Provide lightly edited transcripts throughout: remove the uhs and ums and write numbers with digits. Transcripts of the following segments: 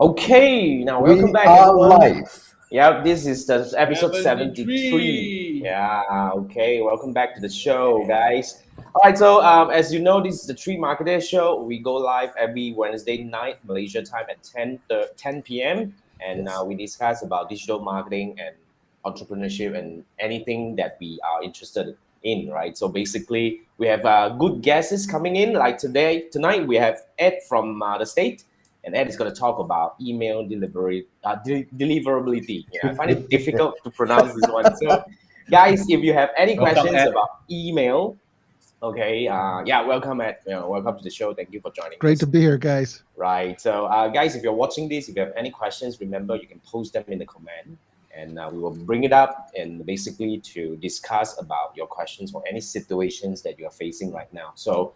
Okay, now welcome We back, are everyone. live. Yeah, this is the episode 73. 73. Yeah, okay, welcome back to the show, guys. All right, so as you know, this is the Three Marketeers Show. We go live every Wednesday night, Malaysia time at 10 p.m. And Yes. we discuss about digital marketing and entrepreneurship and anything that we are interested in, right? So basically, we have good guests coming in. Like tonight, we have Ed from the state. And Ed is going to talk about email deliverability. Yeah, I find it difficult to pronounce this one. So, guys, if you have any Welcome, questions Ed. about email, okay, welcome Ed. Welcome to the show. Thank you for joining Great us. to be here, guys. Right. So, guys, if you're watching this, if you have any questions, remember you can post them in the comment, and we will bring it up and basically to discuss about your questions or any situations that you are facing right now. So,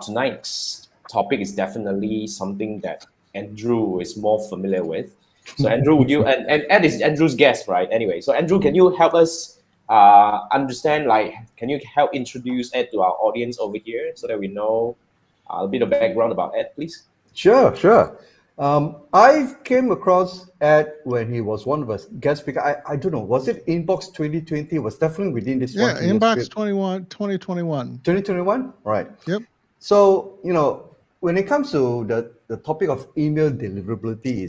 tonight's topic is definitely something that Andrew is more familiar with. So Andrew, would you and Ed is Andrew's guest, right? Anyway, so Andrew, can you help us understand? Like, can you help introduce Ed to our audience over here so that we know a bit of background about Ed, please? Sure. I came across Ed when he was one of us guest speaker. I don't know, was it Inbox 2020? It was definitely within this Yeah, 1 2 years Inbox period. 2021. 2021? Right. Yep. So, when it comes to the topic of email deliverability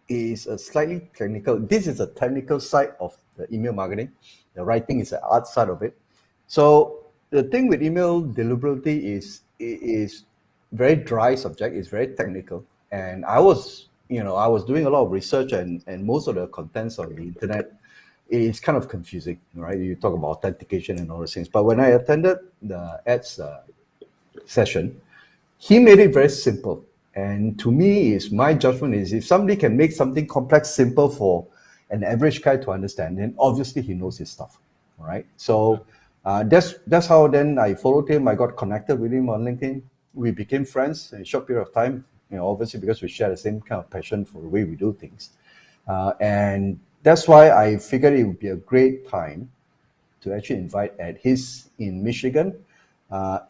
is a slightly technical. This is a technical side of the email marketing. The writing is the art side of it. So the thing with email deliverability is very dry subject. It's very technical. And I was doing a lot of research and most of the contents on the internet is kind of confusing, right? You talk about authentication and all those things. But when I attended the Ed's session, he made it very simple. And to me, my judgment is if somebody can make something complex simple for an average guy to understand, then obviously he knows his stuff, right? So that's how then I followed him. I got connected with him on LinkedIn. We became friends in a short period of time, obviously because we share the same kind of passion for the way we do things. And that's why I figured it would be a great time to actually invite Ed. He's in Michigan.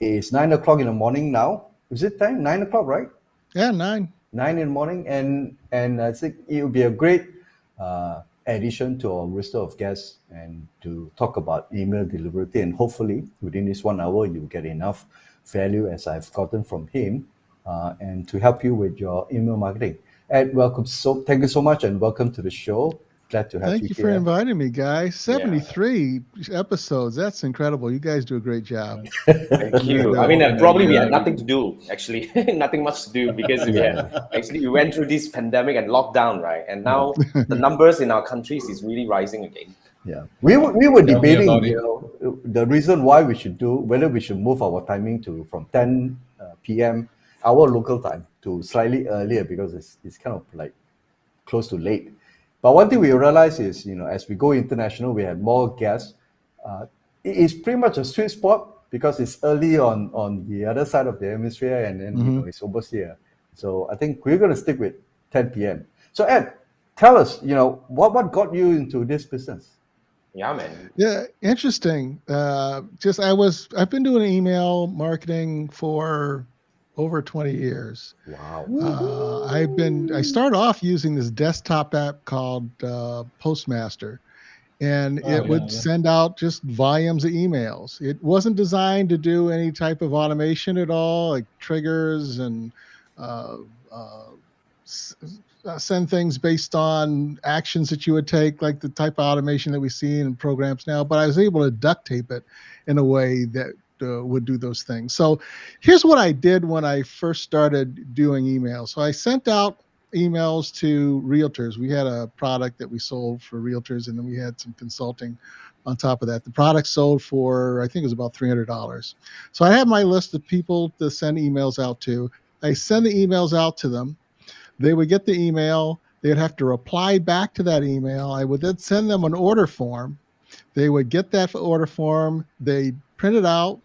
It's 9 o'clock in the morning now. Is it time? 9 o'clock, right? Yeah, 9. 9 in the morning, and I think it would be a great addition to our roster of guests and to talk about email deliverability. And hopefully, within this 1 hour, you get enough value as I've gotten from him, and to help you with your email marketing. Ed, welcome. So thank you so much, and welcome to the show. Glad to have Thank you you here. for inviting me, guys. 73 episodes. That's incredible. You guys do a great job. Thank you. I mean, probably we had nothing to do, actually, nothing much to do because we went through this pandemic and lockdown, right? And now the numbers in our countries is really rising again. Yeah, we were Tell me debating, about it. the reason why whether we should move our timing from 10 p.m. our local time to slightly earlier because it's kind of like close to late. But one thing we realize is, as we go international, we have more guests. It is pretty much a sweet spot because it's early on the other side of the hemisphere, and then it's almost here. So I think we're going to stick with 10 p.m. So Ed, tell us, what got you into this business? Yeah, man. Yeah, interesting. I've been doing email marketing for over 20 years. Wow. I started off using this desktop app called Postmaster, and it would send out just volumes of emails. It wasn't designed to do any type of automation at all, like triggers and send things based on actions that you would take, like the type of automation that we see in programs now. But I was able to duct tape it in a way that would do those things. So here's what I did when I first started doing emails. So I sent out emails to realtors. We had a product that we sold for realtors, and then we had some consulting on top of that. The product sold for, I think it was about $300. So I had my list of people to send emails out to. I send the emails out to them. They would get the email. They'd have to reply back to that email. I would then send them an order form. They would get that order form. They'd print it out.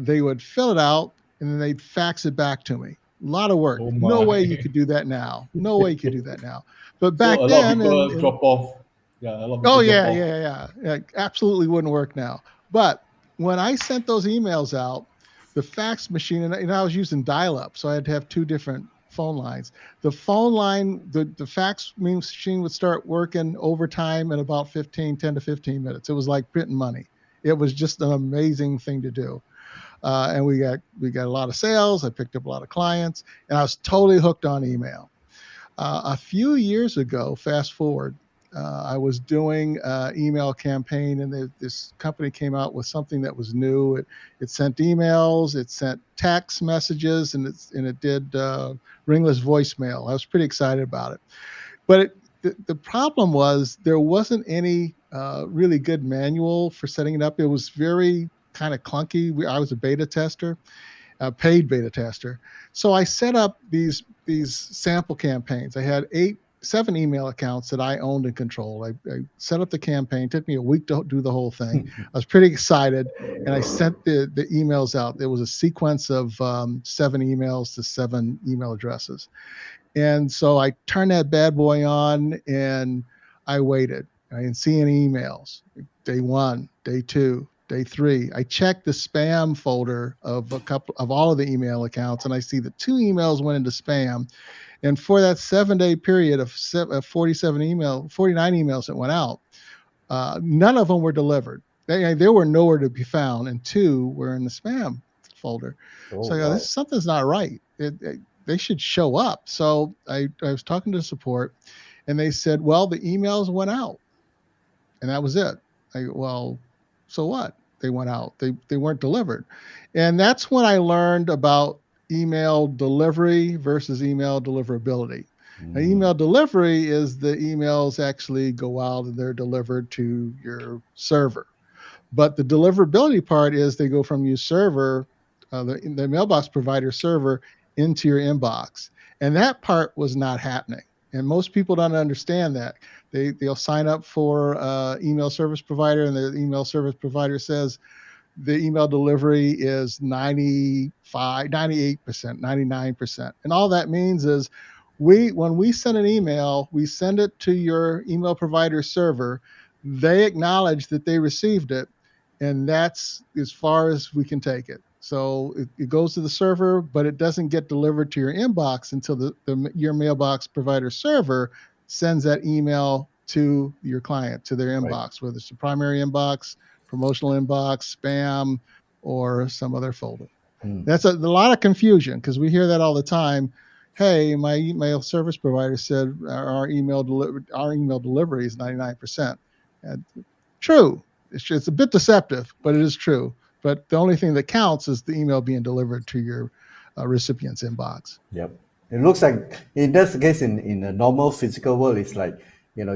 They would fill it out, and then they'd fax it back to me. A lot of work. No way you could do that now. No way you could do that now. But back so a then, lot of people drop off. Yeah, a lot of people drop off. Yeah. Absolutely wouldn't work now. But when I sent those emails out, the fax machine, and I was using dial-up, so I had to have two different phone lines. The phone line, the fax machine would start working overtime in about 10 to 15 minutes. It was like printing money. It was just an amazing thing to do. And we got a lot of sales. I picked up a lot of clients, and I was totally hooked on email. A few years ago, fast forward, I was doing an email campaign, and this company came out with something that was new. It sent emails, it sent text messages, and it did ringless voicemail. I was pretty excited about it. But the problem was there wasn't any really good manual for setting it up. It was very kind of clunky. I was a beta tester, a paid beta tester. So I set up these sample campaigns. I had 7 email accounts that I owned and controlled. I set up the campaign. It took me a week to do the whole thing. I was pretty excited, and I sent the emails out. There was a sequence of 7 emails to 7 email addresses. And so I turned that bad boy on, and I waited. I didn't see any emails. Day 1, day 2, day 3. I checked the spam folder of all of the email accounts, and I see that 2 emails went into spam. And for that 7-day period of 49 emails that went out, none of them were delivered. They were nowhere to be found, and 2 were in the spam folder. So I go, something's not right. They should show up. So I was talking to support, and they said, well, the emails went out, and that was it. I go, well, so what? They went out. They weren't delivered. And that's when I learned about email delivery versus email deliverability. Now, email delivery is the emails actually go out and they're delivered to your server. But the deliverability part is they go from your server, the mailbox provider server, into your inbox. And that part was not happening. And most people don't understand that. They'll sign up for email service provider, and the email service provider says the email delivery is 95, 98%, 99%. And all that means is when we send an email, we send it to your email provider server. They acknowledge that they received it, and that's as far as we can take it. So it goes to the server, but it doesn't get delivered to your inbox until your mailbox provider server sends that email to your client, to their inbox, whether it's the primary inbox, promotional inbox, spam, or some other folder. That's a lot of confusion, because we hear that all the time. Hey, my email service provider said our email delivery is 99%. And true. It's a bit deceptive, but it is true. But the only thing that counts is the email being delivered to your recipient's inbox. Yep. It looks like, in that case, in a normal physical world, it's like, you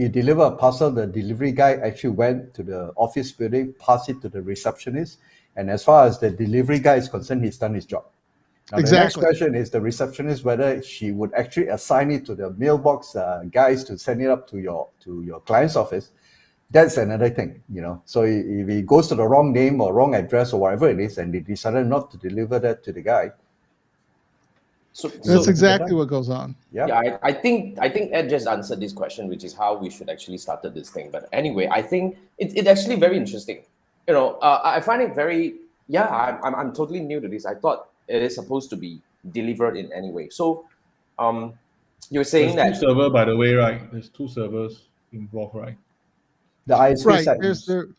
deliver a parcel, the delivery guy actually went to the office building, passed it to the receptionist. And as far as the delivery guy is concerned, he's done his job. Now, the next question is the receptionist, whether she would actually assign it to the mailbox guys to send it up to your client's office. That's another thing, So if he goes to the wrong name or wrong address or whatever it is, and they decided not to deliver that to the guy. So that's exactly what goes on. Yeah, I think Ed just answered this question, which is how we should actually started this thing. But anyway, I think it's actually very interesting. I find it very, I'm totally new to this. I thought it is supposed to be delivered in any way. So you're saying there's 2 servers, by the way, right? There's 2 servers involved, right? The ISP side.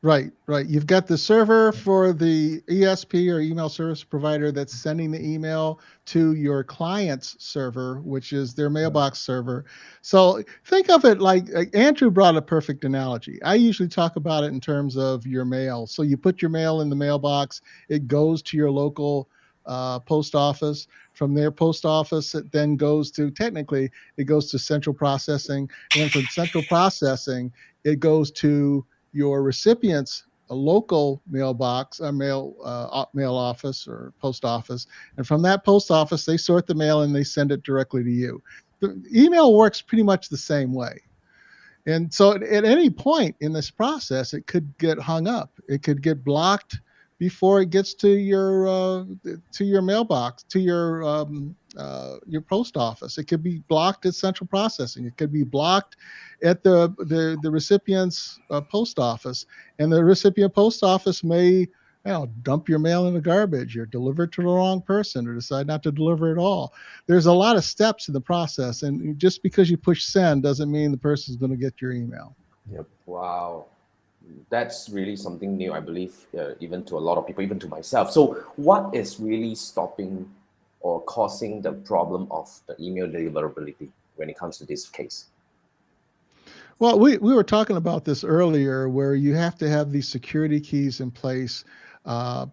Right. You've got the server for the ESP or email service provider that's sending the email to your client's server, which is their mailbox server. So think of it like Andrew brought a perfect analogy. I usually talk about it in terms of your mail. So you put your mail in the mailbox, it goes to your local post office. From their post office, it then goes to central processing. And then from central processing, it goes to your recipient's local mailbox, mail office or post office. And from that post office, they sort the mail and they send it directly to you. The email works pretty much the same way. And so at any point in this process, it could get hung up. It could get blocked before it gets to your mailbox, to your post office. It could be blocked at central processing. It could be blocked at the recipient's post office, and the recipient post office may dump your mail in the garbage, or deliver it to the wrong person, or decide not to deliver at all. There's a lot of steps in the process, and just because you push send doesn't mean the person's going to get your email. Yep. Wow. That's really something new, I believe, even to a lot of people, even to myself. So what is really stopping or causing the problem of the email deliverability when it comes to this case? Well, we were talking about this earlier, where you have to have these security keys in place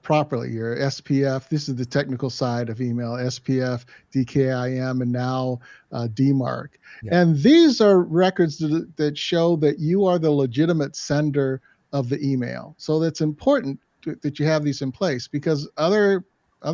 properly. Your SPF, this is the technical side of email, SPF, DKIM, and now DMARC. Yeah. And these are records that show that you are the legitimate sender of the email. So that's important that you have these in place, because other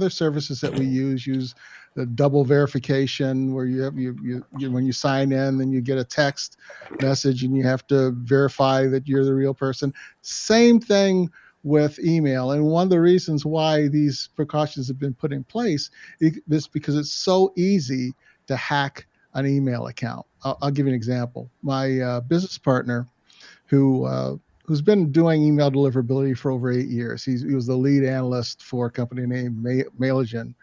services that we use the double verification, where you have you when you sign in, then you get a text message and you have to verify that you're the real person. Same thing with email. And one of the reasons why these precautions have been put in place is because it's so easy to hack an email account. I'll give you an example. My business partner, who's been doing email deliverability for over 8 years. He was the lead analyst for a company named Mailgen.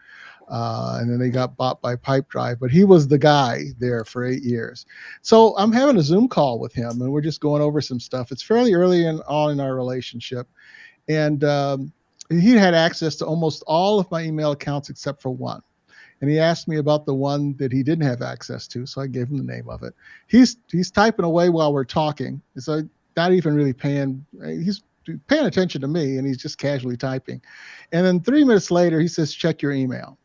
And then they got bought by Pipedrive, but he was the guy there for 8 years. So I'm having a Zoom call with him, and we're just going over some stuff. It's fairly early on in our relationship. And he had access to almost all of my email accounts except for one. And he asked me about the one that he didn't have access to, so I gave him the name of it. He's typing away while we're talking, so not even really he's paying attention to me, and he's just casually typing. And then 3 minutes later, he says, check your email.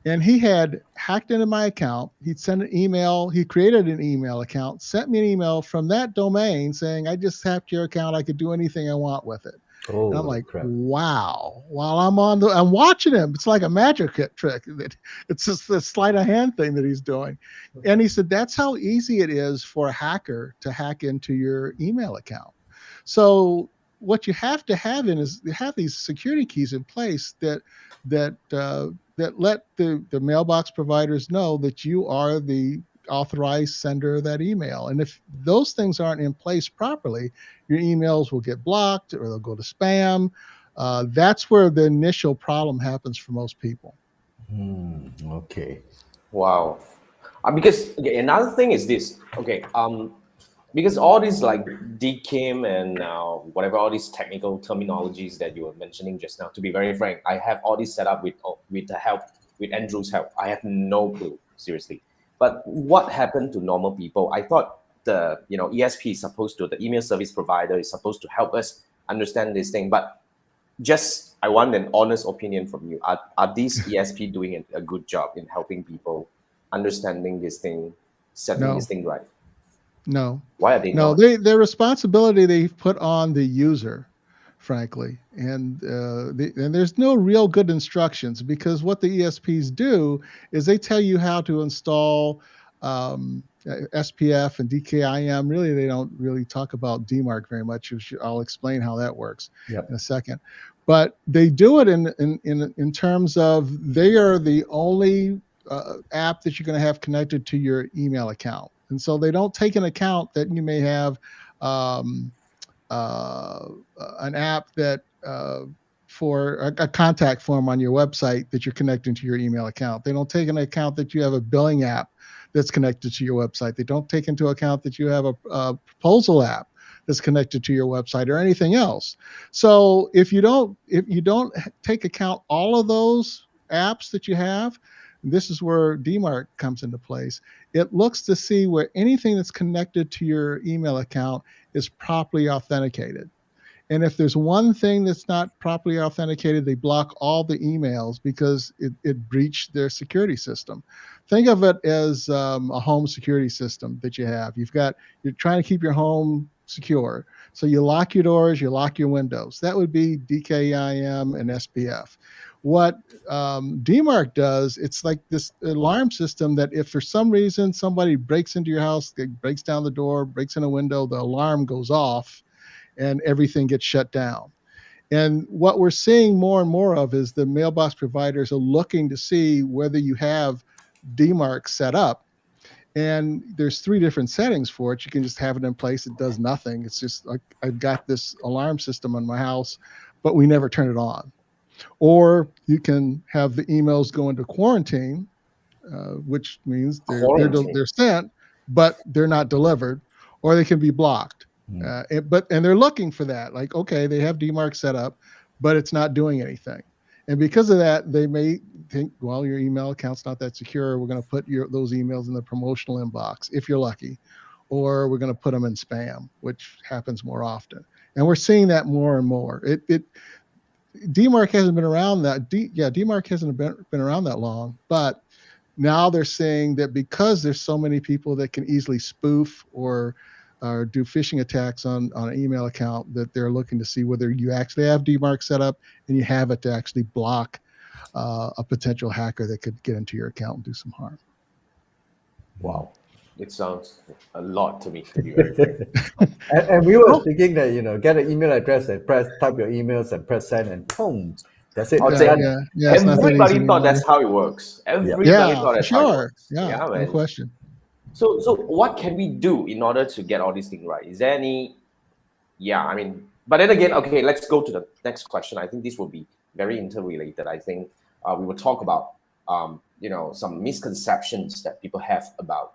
And he had hacked into my account. He'd sent an email. He created an email account, sent me an email from that domain saying, I just hacked your account. I could do anything I want with it. Oh, and I'm like, crap. wow. While I'm watching him, it's like a magic trick. It's just a sleight of hand thing that he's doing. And he said, that's how easy it is for a hacker to hack into your email account. So what you have to have is you have these security keys in place that let the mailbox providers know that you are the authorized sender of that email. And if those things aren't in place properly, your emails will get blocked or they'll go to spam. That's where the initial problem happens for most people. Okay. Wow. Because another thing is this. Okay. Because all these like DKIM and whatever, all these technical terminologies that you were mentioning just now, to be very frank, I have all this set up with Andrew's help. I have no clue, seriously. But what happened to normal people? I thought the ESP is supposed to, the email service provider is supposed to help us understand this thing. But just I want an honest opinion from you. Are these ESP doing a good job in helping people understanding this thing, setting this thing right? No. Why are they not? Their responsibility they've put on the user, frankly, and there's no real good instructions, because what the ESPs do is they tell you how to install SPF and DKIM. Really, they don't really talk about DMARC very much. I'll explain how that works in a second. But they do it in terms of they are the only app that you're going to have connected to your email account. And so they don't take into account that you may have an app that for a contact form on your website that you're connecting to your email account. They don't take into account that you have a billing app that's connected to your website. They don't take into account that you have a proposal app that's connected to your website or anything else. So if you don't take account all of those apps that you have, this is where DMARC comes into place. It looks to see where anything that's connected to your email account is properly authenticated. And if there's one thing that's not properly authenticated, they block all the emails because it breached their security system. Think of it as a home security system that you have. You're trying to keep your home secure. So you lock your doors, you lock your windows. That would be DKIM and SPF. What DMARC does, it's like this alarm system that if for some reason somebody breaks into your house, breaks down the door, breaks in a window, the alarm goes off and everything gets shut down. And what we're seeing more and more of is the mailbox providers are looking to see whether you have DMARC set up. And there's 3 different settings for it. You can just have it in place. It does nothing. It's just like, I've got this alarm system in my house, but we never turn it on. Or you can have the emails go into quarantine, which means they're sent, but they're not delivered, or they can be blocked. And they're looking for that. Like, okay, they have DMARC set up, but it's not doing anything. And because of that, they may think, well, your email account's not that secure. We're going to put those emails in the promotional inbox if you're lucky, or we're going to put them in spam, which happens more often. And we're seeing that more and more. DMARC hasn't been around DMARC hasn't been around that long, but now they're saying that because there's so many people that can easily spoof or do phishing attacks on an email account, that they're looking to see whether you actually have DMARC set up and you have it to actually block a potential hacker that could get into your account and do some harm. Wow. It sounds a lot to me, to be very frank. and we were thinking that, get an email address and type your emails and press send and boom, that's it. Everybody thought that's how it works. Everybody thought that's how it works. Yeah, no question. So what can we do in order to get all these things right? Is there any, but then again, okay, let's go to the next question. I think this will be very interrelated. I think we will talk about, some misconceptions that people have about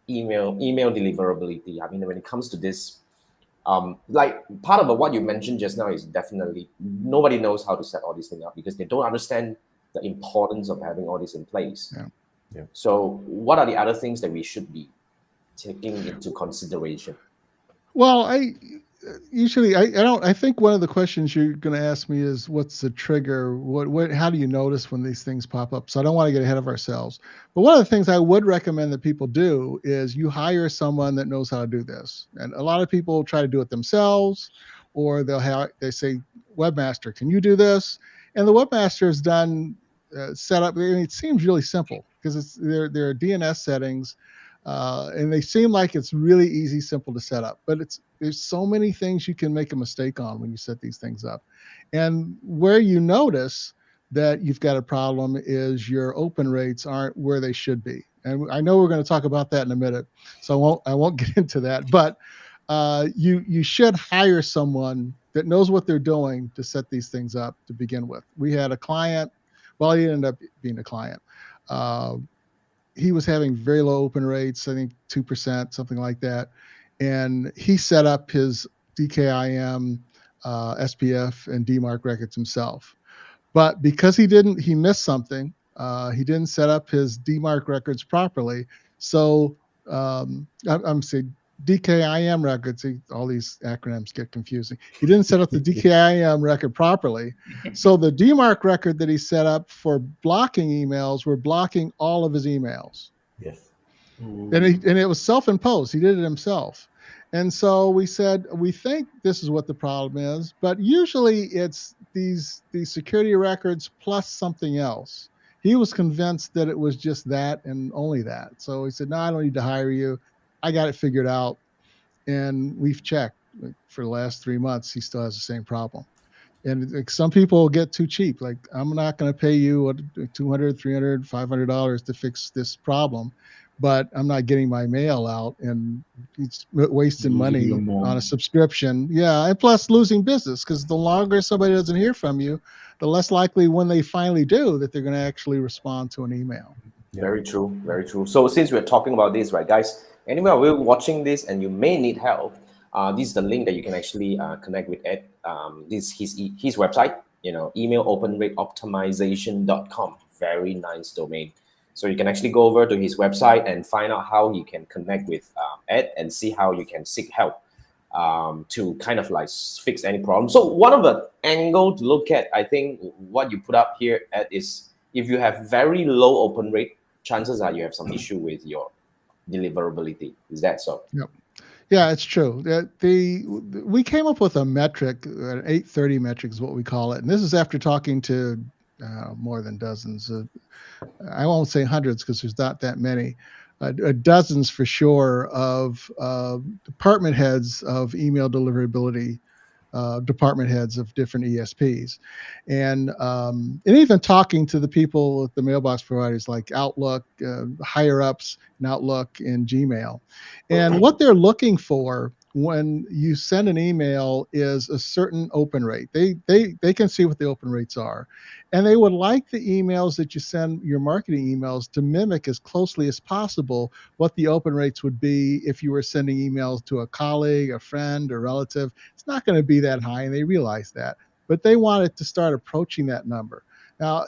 email deliverability. I mean, when it comes to this, like part of what you mentioned just now is definitely nobody knows how to set all these things up because they don't understand the importance of having all this in place. Yeah. So what are the other things that we should be taking into consideration? Well, I think one of the questions you're going to ask me is, what's the trigger? How do you notice when these things pop up? So I don't want to get ahead of ourselves. But one of the things I would recommend that people do is you hire someone that knows how to do this. And a lot of people try to do it themselves, or they say, webmaster, can you do this? And the webmaster is done set up. It seems really simple because there are DNS settings. And they seem like it's really easy, simple to set up, but there's so many things you can make a mistake on when you set these things up. And where you notice that you've got a problem is your open rates aren't where they should be. And I know we're going to talk about that in a minute, so I won't get into that, but you should hire someone that knows what they're doing to set these things up to begin with. We had a client, well, he ended up being a client. He was having very low open rates, I think 2%, something like that. And he set up his DKIM, SPF, and DMARC records himself. But because he missed something, he didn't set up his DMARC records properly. So I'm saying DKIM records, all these acronyms get confusing. He didn't set up the DKIM record properly. So the DMARC record that he set up for blocking emails were blocking all of his emails. Yes. And it was self-imposed. He did it himself. And so we said, we think this is what the problem is, but usually it's these security records plus something else. He was convinced that it was just that and only that. So he said, no, I don't need to hire you. I got it figured out. And we've checked for the last 3 months. He still has the same problem. And some people get too cheap. Like, I'm not going to pay you $200, $300, $500 to fix this problem, but I'm not getting my mail out, and it's wasting money on a subscription. Yeah. And plus losing business, because the longer somebody doesn't hear from you, the less likely when they finally do that they're going to actually respond to an email. Very true. Very true. So since we're talking about this, right, guys, anyway, we're watching this and you may need help. This is the link that you can actually connect with Ed. This is his website, email-open-rate-optimization.com. Very nice domain. So you can actually go over to his website and find out how you can connect with Ed and see how you can seek help to kind of like fix any problem. So one of the angle to look at, I think what you put up here, Ed, is if you have very low open rate, chances are you have some issue with your deliverability. Is that so? Yep. Yeah, it's true. We came up with a metric, an 830 metric is what we call it. And this is after talking to more than dozens. I won't say hundreds because there's not that many. Dozens for sure of department heads of email deliverability, department heads of different ESPs. And even talking to the people at the mailbox providers like Outlook, higher ups in Outlook and Gmail. And what they're looking for when you send an email is a certain open rate. They can see what the open rates are, and they would like the emails that you send, your marketing emails, to mimic as closely as possible what the open rates would be if you were sending emails to a colleague, a friend, a relative. It's not going to be that high, and they realize that, but they want it to start approaching that number. Now,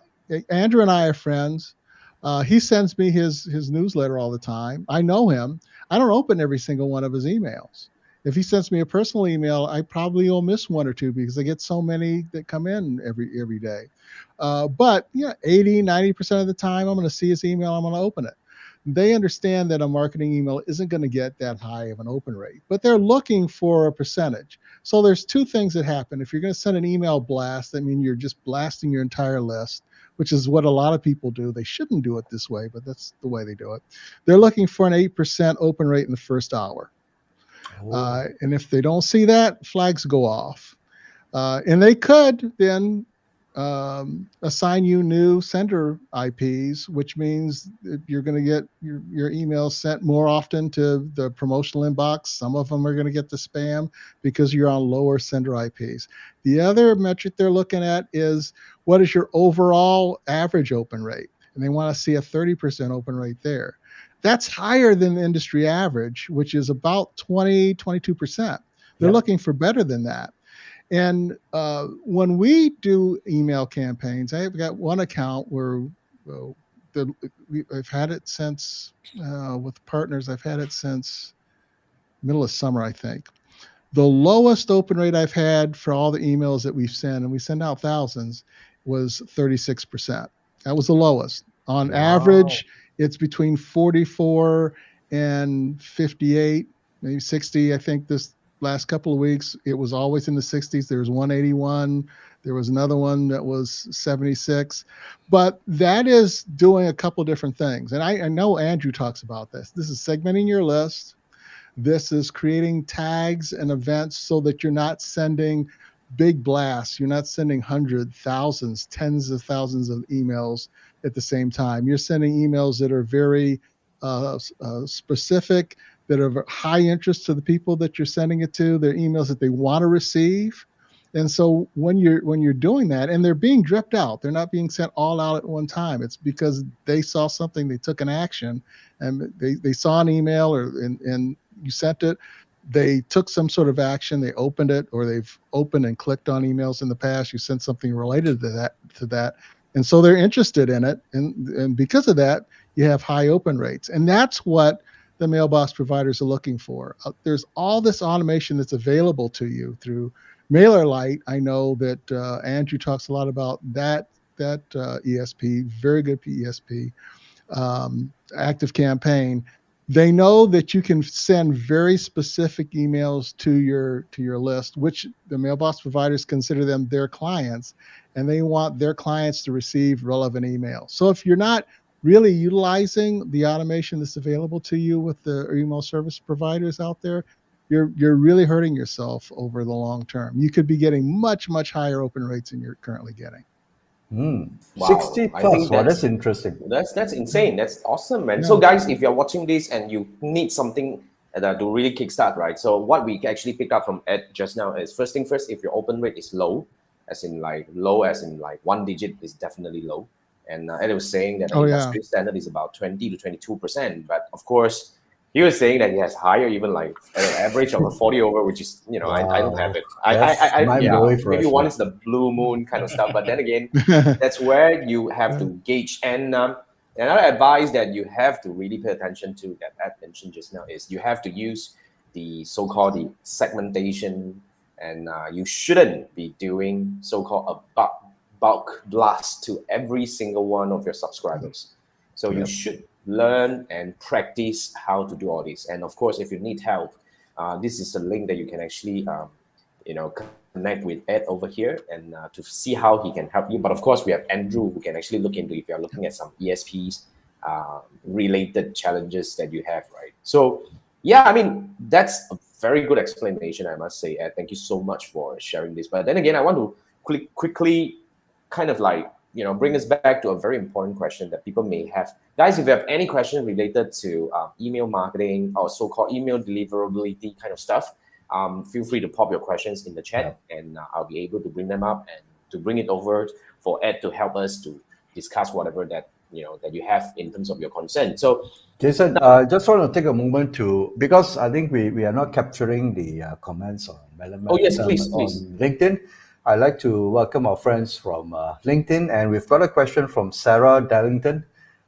Andrew and I are friends. He sends me his newsletter all the time. I know him. I don't open every single one of his emails. If he sends me a personal email, I probably will miss one or two because I get so many that come in every day. But 80, 90% of the time, I'm going to see his email. I'm going to open it. They understand that a marketing email isn't going to get that high of an open rate, but they're looking for a percentage. So there's two things that happen. If you're going to send an email blast, I mean, you're just blasting your entire list, which is what a lot of people do. They shouldn't do it this way, but that's the way they do it. They're looking for an 8% open rate in the first hour. And if they don't see that, flags go off. And they could then assign you new sender IPs, which means that you're going to get your emails sent more often to the promotional inbox. Some of them are going to get the spam because you're on lower sender IPs. The other metric they're looking at is what is your overall average open rate? And they want to see a 30% open rate there. That's higher than the industry average, which is about 20, 22%. They're looking for better than that. And when we do email campaigns, I've got one account where I've had it since, with partners, I've had it since middle of summer, I think. The lowest open rate I've had for all the emails that we've sent, and we send out thousands, was 36%. That was the lowest. On average, it's between 44 and 58, maybe 60. I think this last couple of weeks, it was always in the 60s. There was 181. There was another one that was 76. But that is doing a couple different things. And I know Andrew talks about this. This is segmenting your list. This is creating tags and events so that you're not sending big blasts. You're not sending hundreds, thousands, tens of thousands of emails at the same time. You're sending emails that are very specific, that are of high interest to the people that you're sending it to. They're emails that they want to receive. And so when you're doing that, and they're being dripped out, they're not being sent all out at one time. It's because they saw something, they took an action, and they saw an email and you sent it. They took some sort of action, they opened it, or they've opened and clicked on emails in the past. You sent something related to that. And so they're interested in it. And because of that, you have high open rates. And that's what the mailbox providers are looking for. There's all this automation that's available to you through MailerLite. I know that Andrew talks a lot about that ESP, very good ESP, Active Campaign. They know that you can send very specific emails to your list, which the mailbox providers consider them their clients, and they want their clients to receive relevant emails. So if you're not really utilizing the automation that's available to you with the email service providers out there, you're really hurting yourself over the long term. You could be getting much, much higher open rates than you're currently getting. Wow. 60 plus. Wow, that's interesting. That's insane. That's awesome, man. Yeah. So guys, if you're watching this and you need something to really kickstart, right? So what we actually picked up from Ed just now is, first thing first, if your open rate is low, as in like one digit is definitely low. And Ed was saying that the industry standard is about 20 to 22%. But of course, he was saying that he has higher, even like an average of a 40 over, which is, I don't have it. Maybe one is the blue moon kind of stuff. But then again, that's where you have to gauge. And another advice that you have to really pay attention to that Ed mentioned just now is you have to use the so-called the segmentation, and you shouldn't be doing so-called a bulk blast to every single one of your subscribers. So you should learn and practice how to do all this. And of course, if you need help, this is a link that you can actually connect with Ed over here and to see how he can help you. But of course, we have Andrew who can actually look into if you're looking at some ESPs related challenges that you have, right? So yeah, I mean, that's a very good explanation, I must say, Ed. Thank you so much for sharing this. But then again, I want to quickly kind of like bring us back to a very important question that people may have. Guys, if you have any questions related to email marketing or so-called email deliverability kind of stuff, feel free to pop your questions in the chat, and I'll be able to bring them up and to bring it over for Ed to help us to discuss whatever that that you have in terms of your concern. So, Jason, I just want to take a moment to, because I think we are not capturing the comments on oh yes, please. on LinkedIn. I'd like to welcome our friends from LinkedIn, and we've got a question from Sarah Darlington.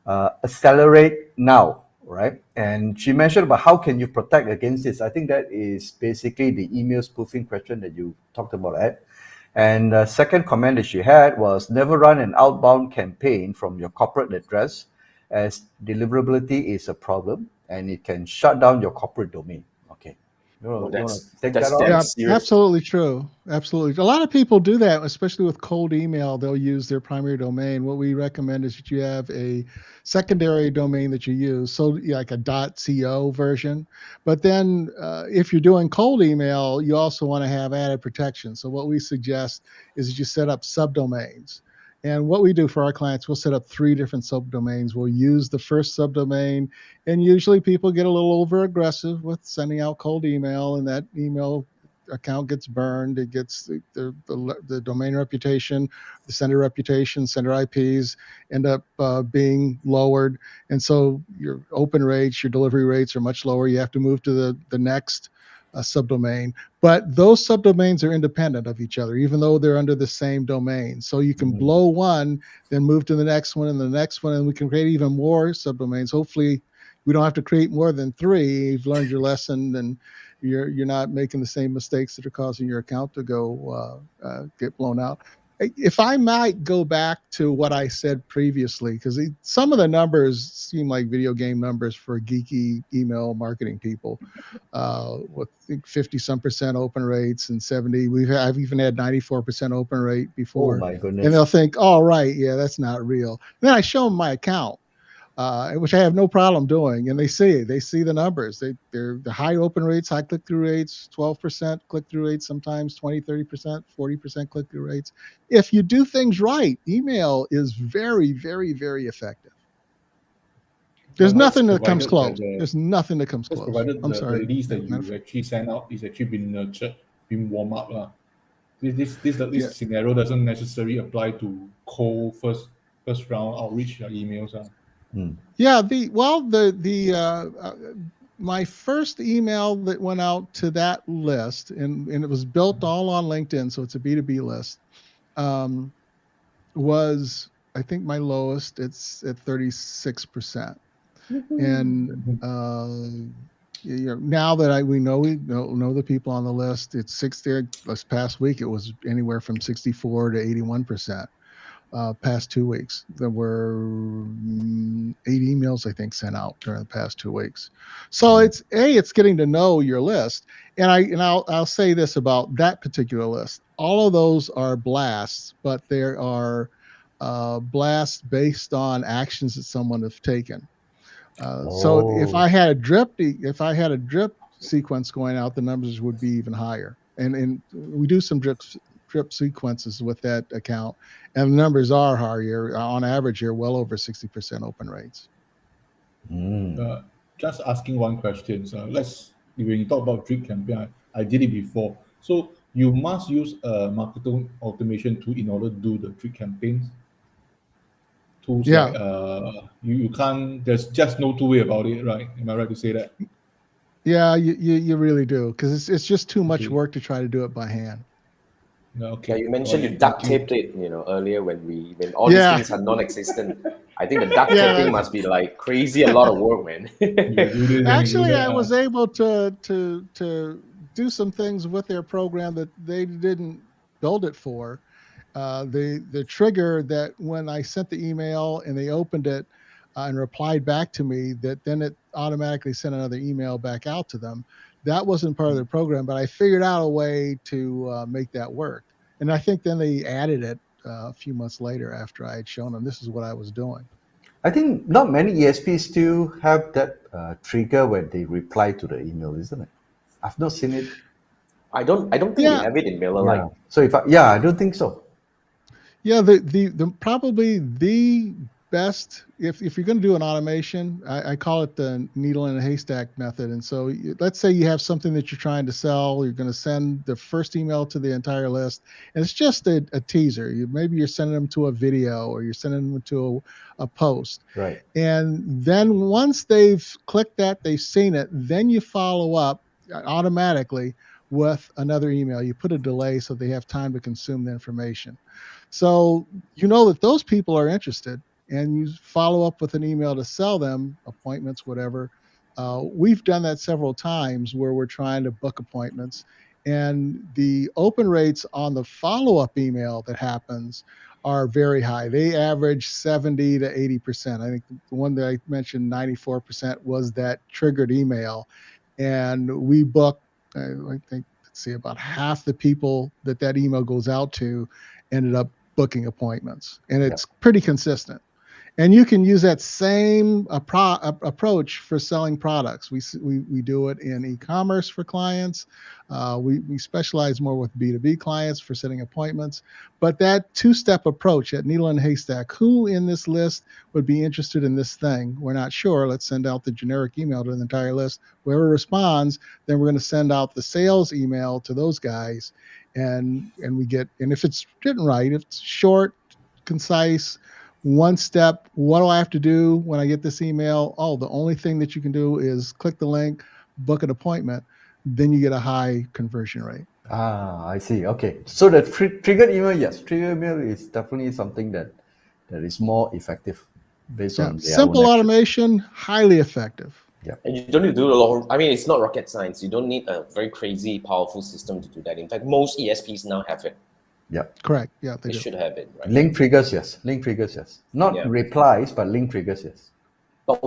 Accelerate now, right? And she mentioned about how can you protect against this. I think that is basically the email spoofing question that you talked about, Ed. And the second comment that she had was never run an outbound campaign from your corporate address, as deliverability is a problem and it can shut down your corporate domain. Okay. You want to take that on? Yeah, serious. absolutely true. Absolutely. A lot of people do that, especially with cold email. They'll use their primary domain. What we recommend is that you have a secondary domain that you use, so like a .co version. But then if you're doing cold email, you also want to have added protection. So what we suggest is that you set up subdomains. And what we do for our clients, we'll set up 3 different subdomains. We'll use the first subdomain, and usually people get a little over aggressive with sending out cold email, and that email account gets burned. It gets the domain reputation, the sender reputation, sender IPs end up being lowered. And so your open rates, your delivery rates are much lower. You have to move to the next subdomain, but those subdomains are independent of each other, even though they're under the same domain. So you can blow one, then move to the next one and the next one, and we can create even more subdomains. Hopefully we don't have to create more than 3. You've learned your lesson, and you're not making the same mistakes that are causing your account to go get blown out. If I might go back to what I said previously, because some of the numbers seem like video game numbers for geeky email marketing people, with 50-some% open rates and 70. I've even had 94% open rate before. Oh my goodness! And they'll think, "Oh, right, yeah, that's not real." And then I show them my account, which I have no problem doing, and they see the numbers. They're the high open rates, high click-through rates, 12% click-through rates, sometimes 20, 30%, 40% click-through rates. If you do things right, email is very, very, very effective. There's nothing that comes close. There's nothing that comes close. Provided I'm sorry. The list that you actually send out is actually been nurtured, been warmed up. This scenario doesn't necessarily apply to cold first round outreach emails. Yeah, my first email that went out to that list, and it was built all on LinkedIn, so it's a B2B list, was, I think, my lowest. It's at 36%. And now that we know the people on the list, it's 60. This past week, it was anywhere from 64 to 81%. Past 2 weeks, there were 8 emails, I think, sent out during the past 2 weeks. So it's getting to know your list. And I'll say this about that particular list: all of those are blasts, but there are blasts based on actions that someone has taken. So if I had a drip sequence going out, the numbers would be even higher. And we do some drip sequences with that account, and the numbers are higher. On average, here, well over 60% open rates. Just asking one question. So when you talk about drip campaign, I did it before. So you must use a marketing automation tool in order to do the drip campaigns. Tools like you can't. There's just no two way about it, right? Am I right to say that? Yeah, you really do, because it's just too much work to try to do it by hand. Okay. Yeah, you mentioned you duct taped it, earlier when all these things are non-existent. I think the duct taping must be like crazy, a lot of work, man. Actually, I was able to do some things with their program that they didn't build it for. The trigger that when I sent the email and they opened it and replied back to me, that then it automatically sent another email back out to them. That wasn't part of the program, but I figured out a way to make that work. And I think then they added it a few months later after I had shown them this is what I was doing. I think not many ESPs still have that trigger when they reply to the email, isn't it? I've not seen it. I don't think we have it in MailerLite. So I don't think so. Yeah, the probably the best if you're going to do an automation. I call it the needle in a haystack method. And so let's say you have something that you're trying to sell. You're going to send the first email to the entire list, and it's just a teaser. Maybe you're sending them to a video, or you're sending them to a post. Right. And then once they've clicked that, they've seen it, then you follow up automatically with another email. You put a delay so they have time to consume the information. So you know that those people are interested, and you follow up with an email to sell them appointments, whatever. We've done that several times where we're trying to book appointments, and the open rates on the follow-up email that happens are very high. They average 70 to 80%. I think the one that I mentioned, 94%, was that triggered email. And we book, I think, let's see, about half the people that email goes out to ended up booking appointments. And it's pretty consistent. And you can use that same approach for selling products. We do it in e-commerce for clients. We specialize more with B2B clients for setting appointments. But that two-step approach, that needle in a haystack, who in this list would be interested in this thing? We're not sure. Let's send out the generic email to the entire list. Whoever responds, then we're going to send out the sales email to those guys. And if it's written right, if it's short, concise, one step, what do I have to do when I get this email? Oh, the only thing that you can do is click the link, book an appointment. Then you get a high conversion rate. I see. Okay. So the triggered email, yes, triggered email is definitely something that is more effective based on their simple own automation, highly effective. Yeah. And you don't need to do a lot. I mean, it's not rocket science. You don't need a very crazy, powerful system to do that. In fact, most ESPs now have it. Yeah. Correct. Yeah, they should have it, right? Link triggers, yes. Link triggers, yes. Not replies, but link triggers, yes. But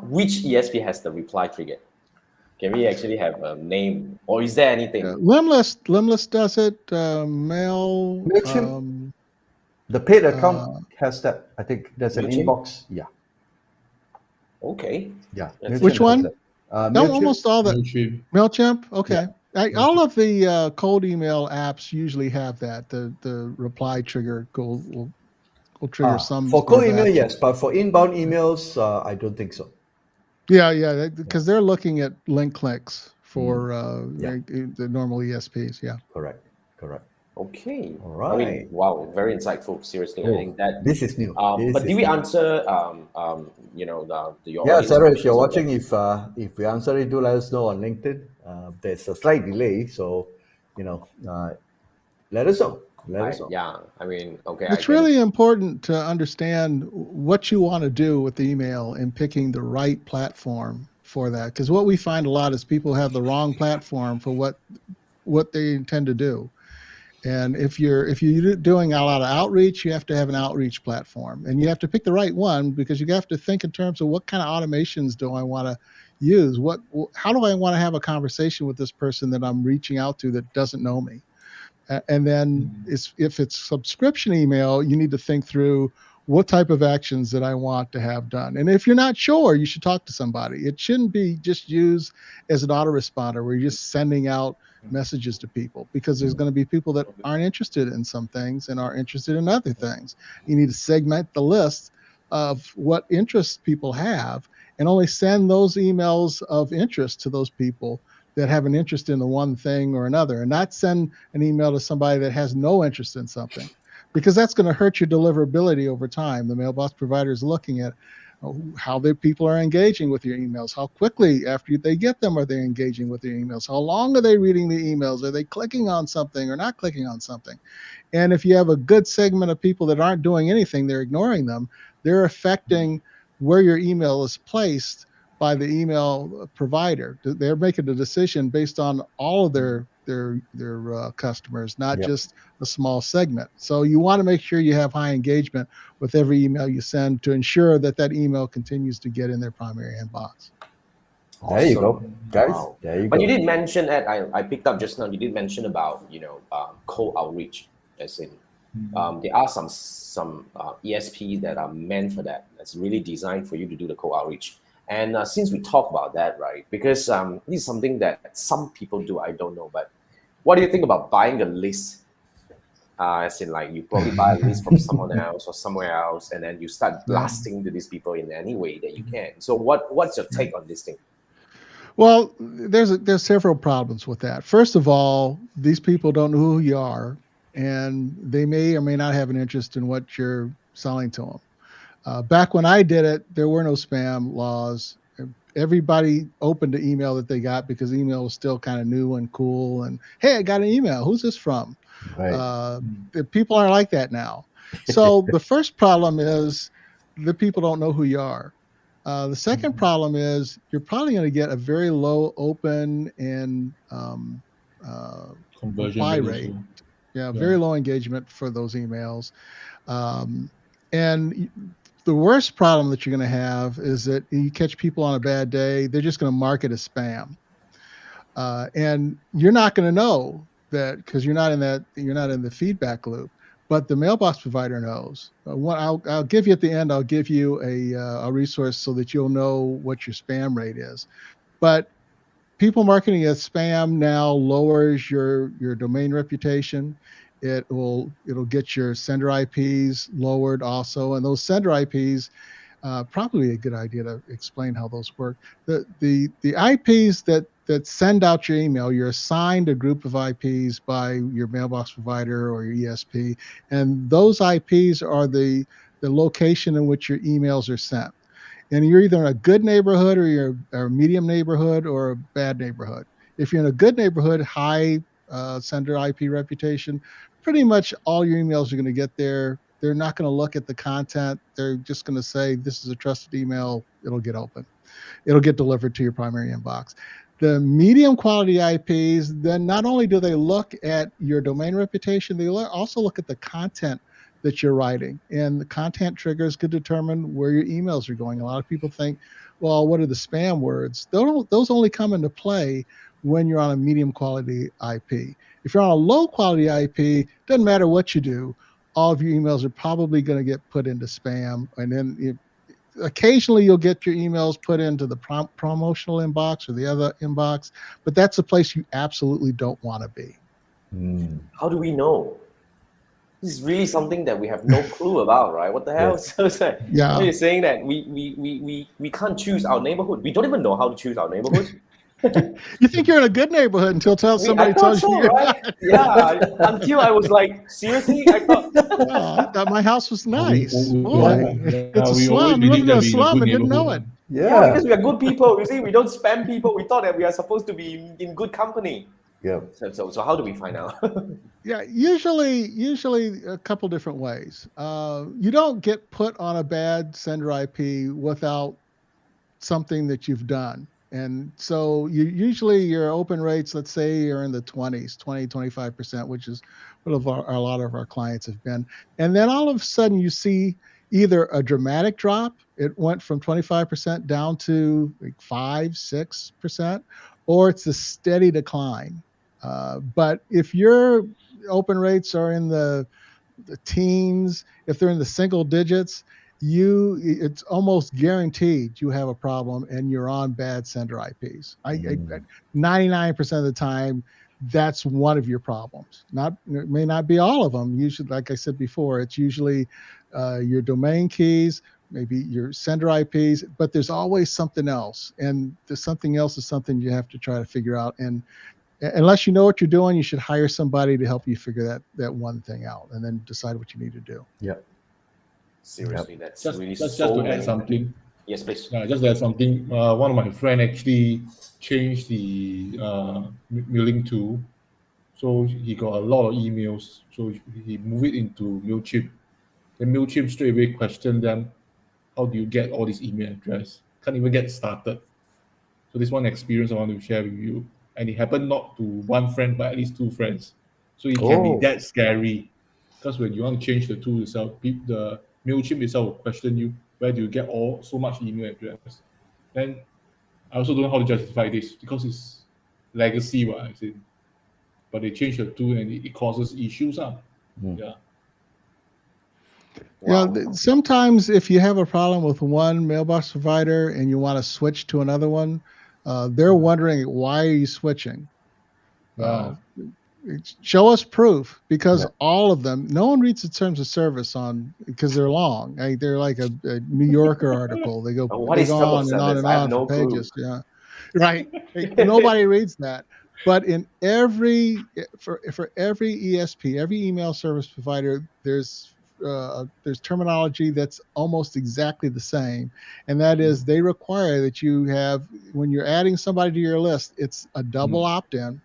which ESP has the reply trigger? Can we actually have a name, or is there anything? Limless does it. MailChimp, the paid account has that. I think there's an inbox. Yeah. Okay. Yeah. Which one? No, almost all that. MailChimp. Okay. Yeah. All of the cold email apps usually have that. The reply trigger will trigger some. For cold email, yes, but for inbound emails, I don't think so. Yeah, because they're looking at link clicks for the normal ESPs. Yeah. Correct. Okay. All right. I mean, wow, very insightful. Seriously, I think that this is new. But did we answer? Your Sarah, if you're watching, if we answer it, do let us know on LinkedIn. There's a slight delay, so let us know. Yeah, I mean, okay. It's really important to understand what you want to do with the email and picking the right platform for that. Because what we find a lot is people have the wrong platform for what they intend to do. And if you're doing a lot of outreach, you have to have an outreach platform, and you have to pick the right one, because you have to think in terms of what kind of automations do I want to use? How do I want to have a conversation with this person that I'm reaching out to that doesn't know me? And then if it's subscription email, you need to think through what type of actions that I want to have done. And if you're not sure, you should talk to somebody. It shouldn't be just used as an autoresponder where you're just sending out messages to people, because there's going to be people that aren't interested in some things and are interested in other things. You need to segment the list of what interests people have and only send those emails of interest to those people that have an interest in the one thing or another, and not send an email to somebody that has no interest in something, because that's going to hurt your deliverability over time. The mailbox provider is looking at how the people are engaging with your emails, how quickly after they get them are they engaging with your emails, how long are they reading the emails, are they clicking on something or not clicking on something. And if you have a good segment of people that aren't doing anything, they're ignoring them, they're affecting where your email is placed by the email provider. They're making a decision based on all of their customers, not just a small segment. So you want to make sure you have high engagement with every email you send to ensure that email continues to get in their primary inbox. Awesome. There you go, guys. Wow. There you but go. You did mention that I picked up just now. You did mention about cold outreach, as in there are some ESPs that are meant for that. That's really designed for you to do the cold outreach. And since we talk about that, right, because this is something that some people do, I don't know, but what do you think about buying a list as in like you probably buy a list from someone else or somewhere else, and then you start blasting to these people in any way that you can. So what's your take on this thing? Well, there's several problems with that. First of all, these people don't know who you are, and they may or may not have an interest in what you're selling to them. Back when I did it, there were no spam laws. Everybody opened the email that they got because email was still kind of new and cool. And hey, I got an email. Who's this from? Right. The people aren't like that now. So the first problem is the people don't know who you are. The second problem is you're probably going to get a very low open and Conversion reply rate rate. also. Yeah, very low engagement for those emails. And the worst problem that you're going to have is that you catch people on a bad day, they're just going to mark it as spam. And you're not going to know that because you're not in the feedback loop, but the mailbox provider knows. I'll give you at the end, I'll give you a resource so that you'll know what your spam rate is. But people marketing as spam now lowers your domain reputation. It'll get your sender IPs lowered also, and those sender IPs, probably a good idea to explain how those work. The IPs that send out your email, you're assigned a group of IPs by your mailbox provider or your ESP, and those IPs are the location in which your emails are sent. And you're either in a good neighborhood or you're a medium neighborhood or a bad neighborhood. If you're in a good neighborhood, high sender IP reputation, pretty much all your emails are going to get there. They're not going to look at the content. They're just going to say, this is a trusted email. It'll get open. It'll get delivered to your primary inbox. The medium quality IPs, then not only do they look at your domain reputation, they also look at the content that you're writing, and the content triggers could determine where your emails are going. A lot of people think, well, what are the spam words? Those only come into play when you're on a medium quality IP. If you're on a low quality IP, doesn't matter what you do, all of your emails are probably going to get put into spam, and then occasionally you'll get your emails put into the promotional inbox or the other inbox, but that's a place you absolutely don't want to be. How do we know? This is really something that we have no clue about, right? What the hell? Yes. So it's like, Yeah. you're saying that we can't choose our neighborhood. We don't even know how to choose our neighborhood. You think you're in a good neighborhood until somebody I thought tells so, you you're right? Yeah. Until I was like, seriously? I thought. Oh, I thought my house was nice. Boy, it's a we always slum. believe Living in that a we're in a slum good and didn't know neighborhood. it. Yeah, because we are good people. You see, we don't spam people. We thought that we are supposed to be in good company. Yeah. So how do we find out? Yeah, usually a couple different ways. You don't get put on a bad sender IP without something that you've done. And so usually your open rates, let's say, are in the 20s, 20, 25%, which is what a lot of our clients have been. And then all of a sudden you see either a dramatic drop, it went from 25% down to like 5-6%, or it's a steady decline. But if your open rates are in the teens, if they're in the single digits, it's almost guaranteed you have a problem and you're on bad sender IPs. 99% of the time, that's one of your problems. It may not be all of them. Usually, like I said before, it's usually your domain keys, maybe your sender IPs, but there's always something else. And the something else is something you have to try to figure out. And unless you know what you're doing, you should hire somebody to help you figure that one thing out and then decide what you need to do. Yeah. Seriously, that's Just really just so to many. add something. Yes, please. Just to add something. One of my friend actually changed the mailing tool, so he got a lot of emails. So he moved it into MailChimp. Then MailChimp straight away questioned them, how do you get all this email address? Can't even get started. So this one experience I want to share with you. And it happened not to one friend, but at least two friends. So it can be that scary. Because when you want to change the tool itself, the MailChimp itself will question you, where do you get so much email address? Then I also don't know how to justify this because it's legacy, I say. But they change the tool and it causes issues. Yeah. Wow. Yeah, sometimes if you have a problem with one mailbox provider and you want to switch to another one, they're wondering, why are you switching? show us proof, because Yeah. all of them, no one reads the terms of service because they're long. They're like a New Yorker article. They go What is term of on and on service? and I have on no for clue. pages. Yeah, right. Nobody reads that. But for every ESP, every email service provider, there's terminology that's almost exactly the same, and that is they require that you have, when you're adding somebody to your list, it's a double opt-in.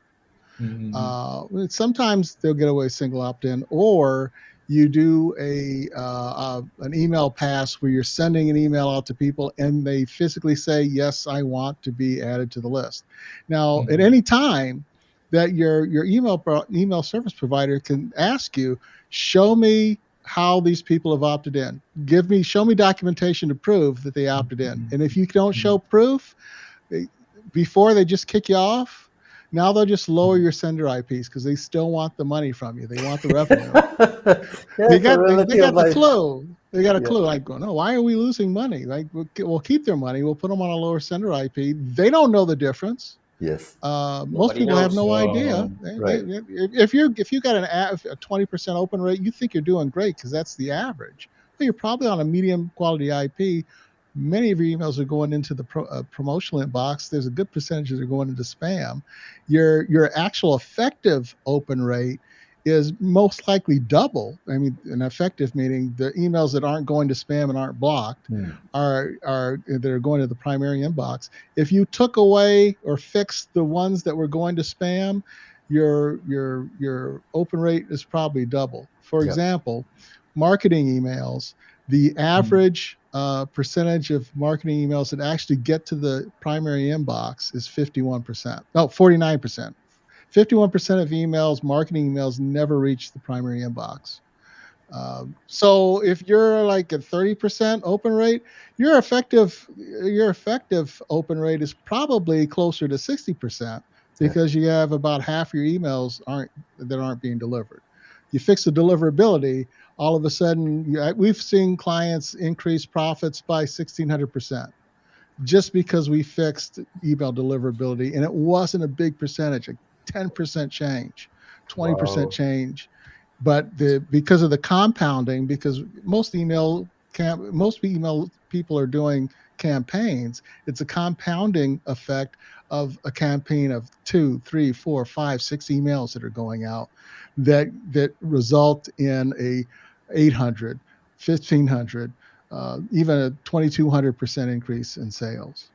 Sometimes they'll get away single opt-in, or you do an email pass where you're sending an email out to people and they physically say, yes, I want to be added to the list. Now, at any time that your email service provider can ask you, show me how these people have opted in. Show me documentation to prove that they opted in. And if you don't show proof, before they just kick you off, now they'll just lower your sender IPs because they still want the money from you. They want the revenue. They got the clue. They got a clue. Like, no, why are we losing money? Like, we'll keep their money. We'll put them on a lower sender IP. They don't know the difference. Yes. Most people have no idea. Right. If you got a 20% open rate, you think you're doing great because that's the average. Well, you're probably on a medium quality IP. Many of your emails are going into the promotional inbox. There's a good percentage that are going into spam. Your actual effective open rate is most likely double. I mean, an effective meaning the emails that aren't going to spam and aren't blocked are that are going to the primary inbox. If you took away or fixed the ones that were going to spam, your open rate is probably double. For example, marketing emails, the average percentage of marketing emails that actually get to the primary inbox is 51%. No, 49%. 51% of emails, marketing emails, never reach the primary inbox. So if you're like at 30% open rate, your effective open rate is probably closer to 60% because you have about half your emails aren't being delivered. You fix the deliverability, all of a sudden we've seen clients increase profits by 1,600% just because we fixed email deliverability, and it wasn't a big percentage, a 10% change, 20% change. But because of the compounding, because most email people are doing campaigns, it's a compounding effect of a campaign of 2, 3, 4, 5, 6 emails that are going out that result in a 800, 1,500, even a 2,200% increase in sales.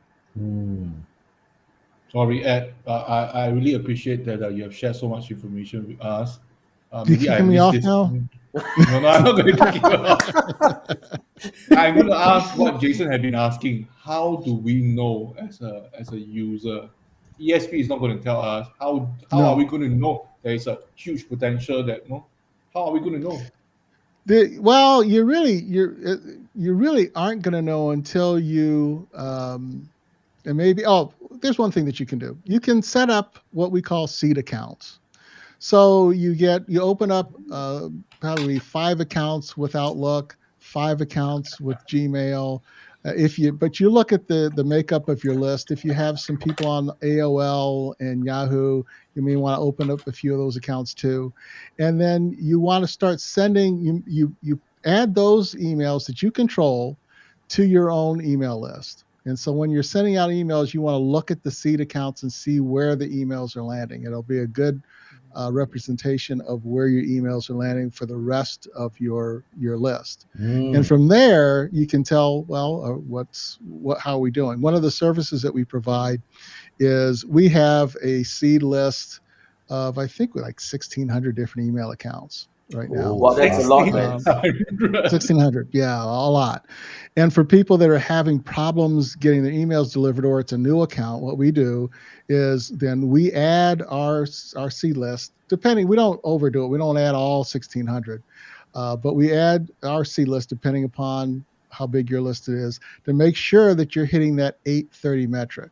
Sorry, Ed. I really appreciate that you have shared so much information with us. You kicking me off now? No, I'm not going to kick you off. I'm going to ask what Jason had been asking. How do we know as a user? ESP is not going to tell us. How are we going to know there is a huge potential how are we going to know? Well, you really aren't going to know until you and maybe there's one thing that you can do. You can set up what we call seed accounts. So you open up probably 5 accounts with Outlook, 5 accounts with Gmail. But you look at the makeup of your list. If you have some people on AOL and Yahoo, you may want to open up a few of those accounts too. And then you want to start sending, you add those emails that you control to your own email list. And so when you're sending out emails, you want to look at the seed accounts and see where the emails are landing. It'll be a good representation of where your emails are landing for the rest of your list. And from there, you can tell, how are we doing? One of the services that we provide is we have a seed list of, I think, like 1,600 different email accounts right now. Well, that's a lot, man. 1,600, yeah, a lot. And for people that are having problems getting their emails delivered, or it's a new account, what we do is then we add our seed list. Depending, we don't overdo it. We don't add all 1,600, but we add our seed list depending upon how big your list is to make sure that you're hitting that 830 metric.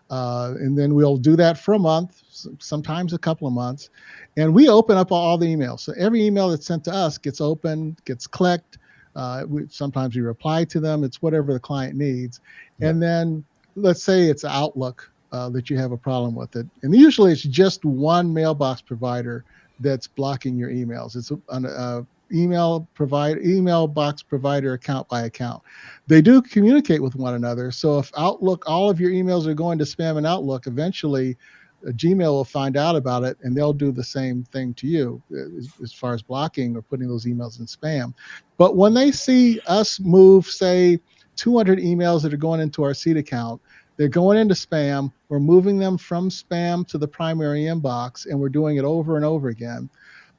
And then we'll do that for a month, sometimes a couple of months. And we open up all the emails. So every email that's sent to us gets opened, gets clicked. Sometimes we reply to them. It's whatever the client needs. And then let's say it's Outlook that you have a problem with it. And usually it's just one mailbox provider that's blocking your emails. It's an email box provider account by account. They do communicate with one another. So if Outlook, all of your emails are going to spam in Outlook, eventually Gmail will find out about it and they'll do the same thing to you as far as blocking or putting those emails in spam. But when they see us move, say, 200 emails that are going into our seed account, they're going into spam. We're moving them from spam to the primary inbox, and we're doing it over and over again.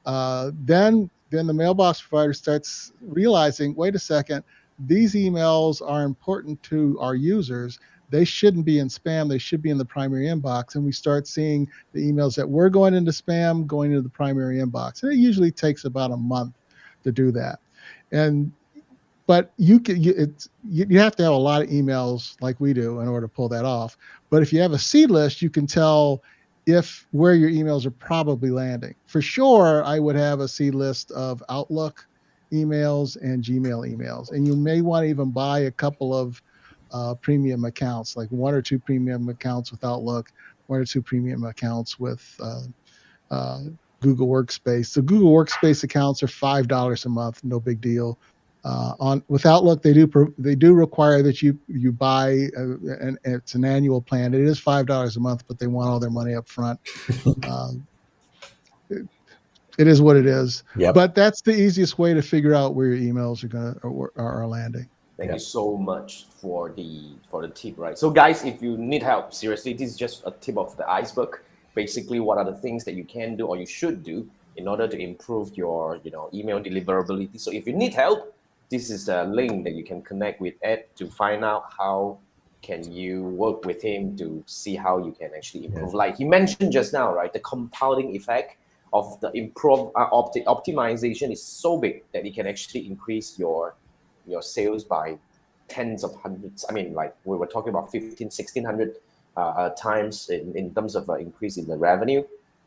Then the mailbox provider starts realizing, wait a second, these emails are important to our users. They shouldn't be in spam. They should be in the primary inbox. And we start seeing the emails that were going into spam going into the primary inbox. And it usually takes about a month to do that. But you have to have a lot of emails like we do in order to pull that off. But if you have a seed list, you can tell where your emails are probably landing. For sure, I would have a seed list of Outlook emails and Gmail emails. And you may want to even buy a couple of premium accounts, like 1 or 2 premium accounts with Outlook, 1 or 2 premium accounts with Google Workspace. The Google Workspace accounts are $5 a month, no big deal. With Outlook, they do require that you buy, and it's an annual plan. It is $5 a month, but they want all their money up front. It is what it is. Yep. But that's the easiest way to figure out where your emails are landing. Thank you so much for the tip, right? So guys, if you need help, seriously, this is just a tip of the iceberg. Basically, what are the things that you can do or you should do in order to improve your email deliverability? So if you need help, this is a link that you can connect with Ed to find out how can you work with him to see how you can actually improve. Yeah. Like he mentioned just now, right? The compounding effect of the optimization is so big that it can actually increase your sales by tens of hundreds. I mean, like we were talking about 1,600 times in terms of increase in the revenue.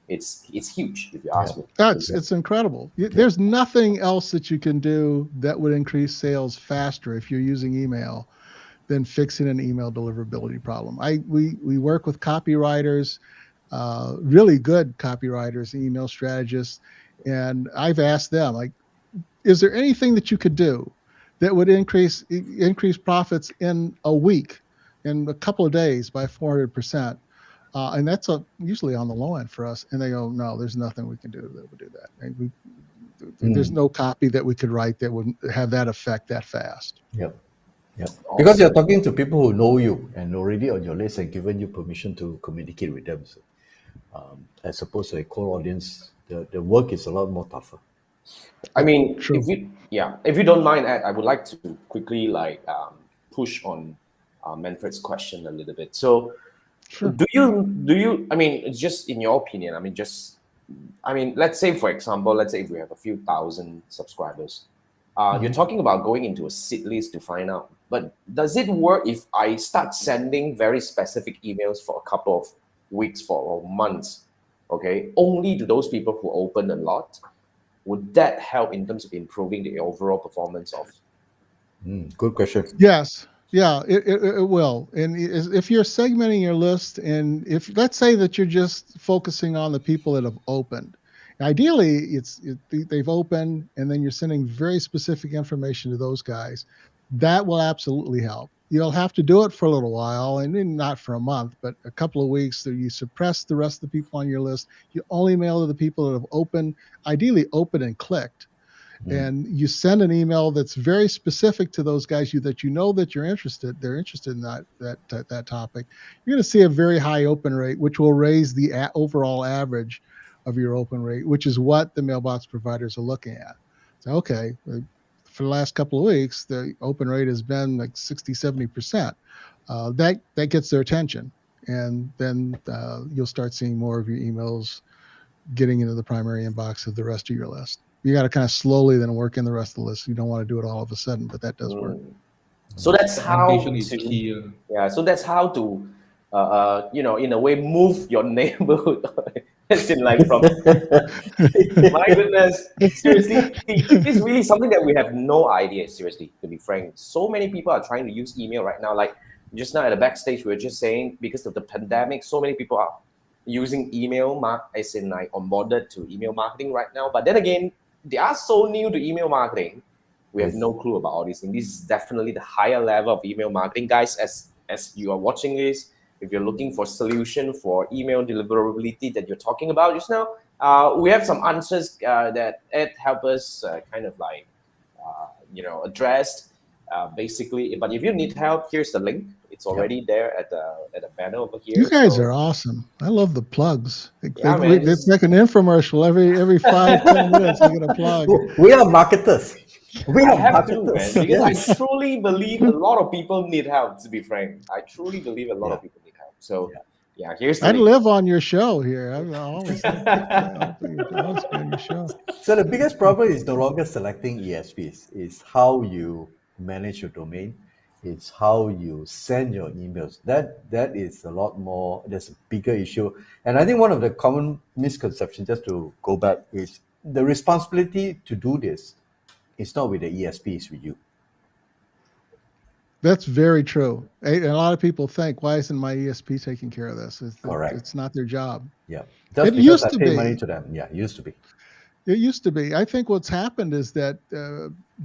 It's huge, if you ask me. It's incredible. There's nothing else that you can do that would increase sales faster if you're using email than fixing an email deliverability problem. We work with copywriters, really good copywriters, email strategists, and I've asked them, like, is there anything that you could do that would increase profits in a week, in a couple of days by 400%? And that's usually on the low end for us. And they go, no, there's nothing we can do that would do that. And there's no copy that we could write that would have that effect that fast. Yep. Awesome. Because you're talking to people who know you and already on your list and given you permission to communicate with them. So, as opposed to a cold audience, the work is a lot more tougher. I mean, if you don't mind, I would like to quickly push on Manfred's question a little bit. So, sure. Do you? I mean, just in your opinion. I mean, let's say for example, if we have a few thousand subscribers, you're talking about going into a seed list to find out. But does it work if I start sending very specific emails for a couple of weeks or months, okay, only to those people who open a lot? Would that help in terms of improving the overall performance of? Good question. Yes. Yeah, it will. And if you're segmenting your list, and if let's say that you're just focusing on the people that have opened, ideally they've opened, and then you're sending very specific information to those guys. That will absolutely help. You'll have to do it for a little while, and not for a month, but a couple of weeks. So you suppress the rest of the people on your list. You only mail to the people that have opened, ideally opened and clicked. And you send an email that's very specific to those guys that you're interested. They're interested in that topic. You're going to see a very high open rate, which will raise the overall average of your open rate, which is what the mailbox providers are looking at. So, okay, for the last couple of weeks, the open rate has been like 60-70%. That gets their attention, and then you'll start seeing more of your emails getting into the primary inbox of the rest of your list. You got to kind of slowly then work in the rest of the list. You don't want to do it all of a sudden, but that does work. So that's how to, so that's how to, in a way, move your neighborhood. As in, like, from my goodness, seriously, it's really something that we have no idea. Seriously, to be frank, so many people are trying to use email right now. Like just now at the backstage, we were just saying because of the pandemic, so many people are using email as in like onboarded to email marketing right now. But then again, they are so new to email marketing. We have no clue about all these things. This is definitely the higher level of email marketing, guys. As you are watching this, if you're looking for solution for email deliverability that you're talking about just now, we have some answers that Ed helped us kind of like addressed basically. But if you need help, here's the link. It's already there at the banner over here. You guys are awesome. I love the plugs. Yeah, man, It's like an infomercial every 5-10 minutes. You get a plug. We are marketers. We I are have to, marketers. man, because Yes. I truly believe a lot of people need help. To be frank, I truly believe a lot of people need help. So, here's the I'd link. live on your show here. I always think I'll be on your show. So the biggest problem is no longer selecting ESPs. It's how you manage your domain. It's how you send your emails. That is a lot more. There's a bigger issue. And I think one of the common misconceptions, just to go back, is the responsibility to do this is not with the ESP, it's with you. That's very true. And a lot of people think, why isn't my ESP taking care of this? Correct. It's not their job. Yeah. Just It because used I to pay be. money to them. Yeah, it used to be. It used to be. I think what's happened is that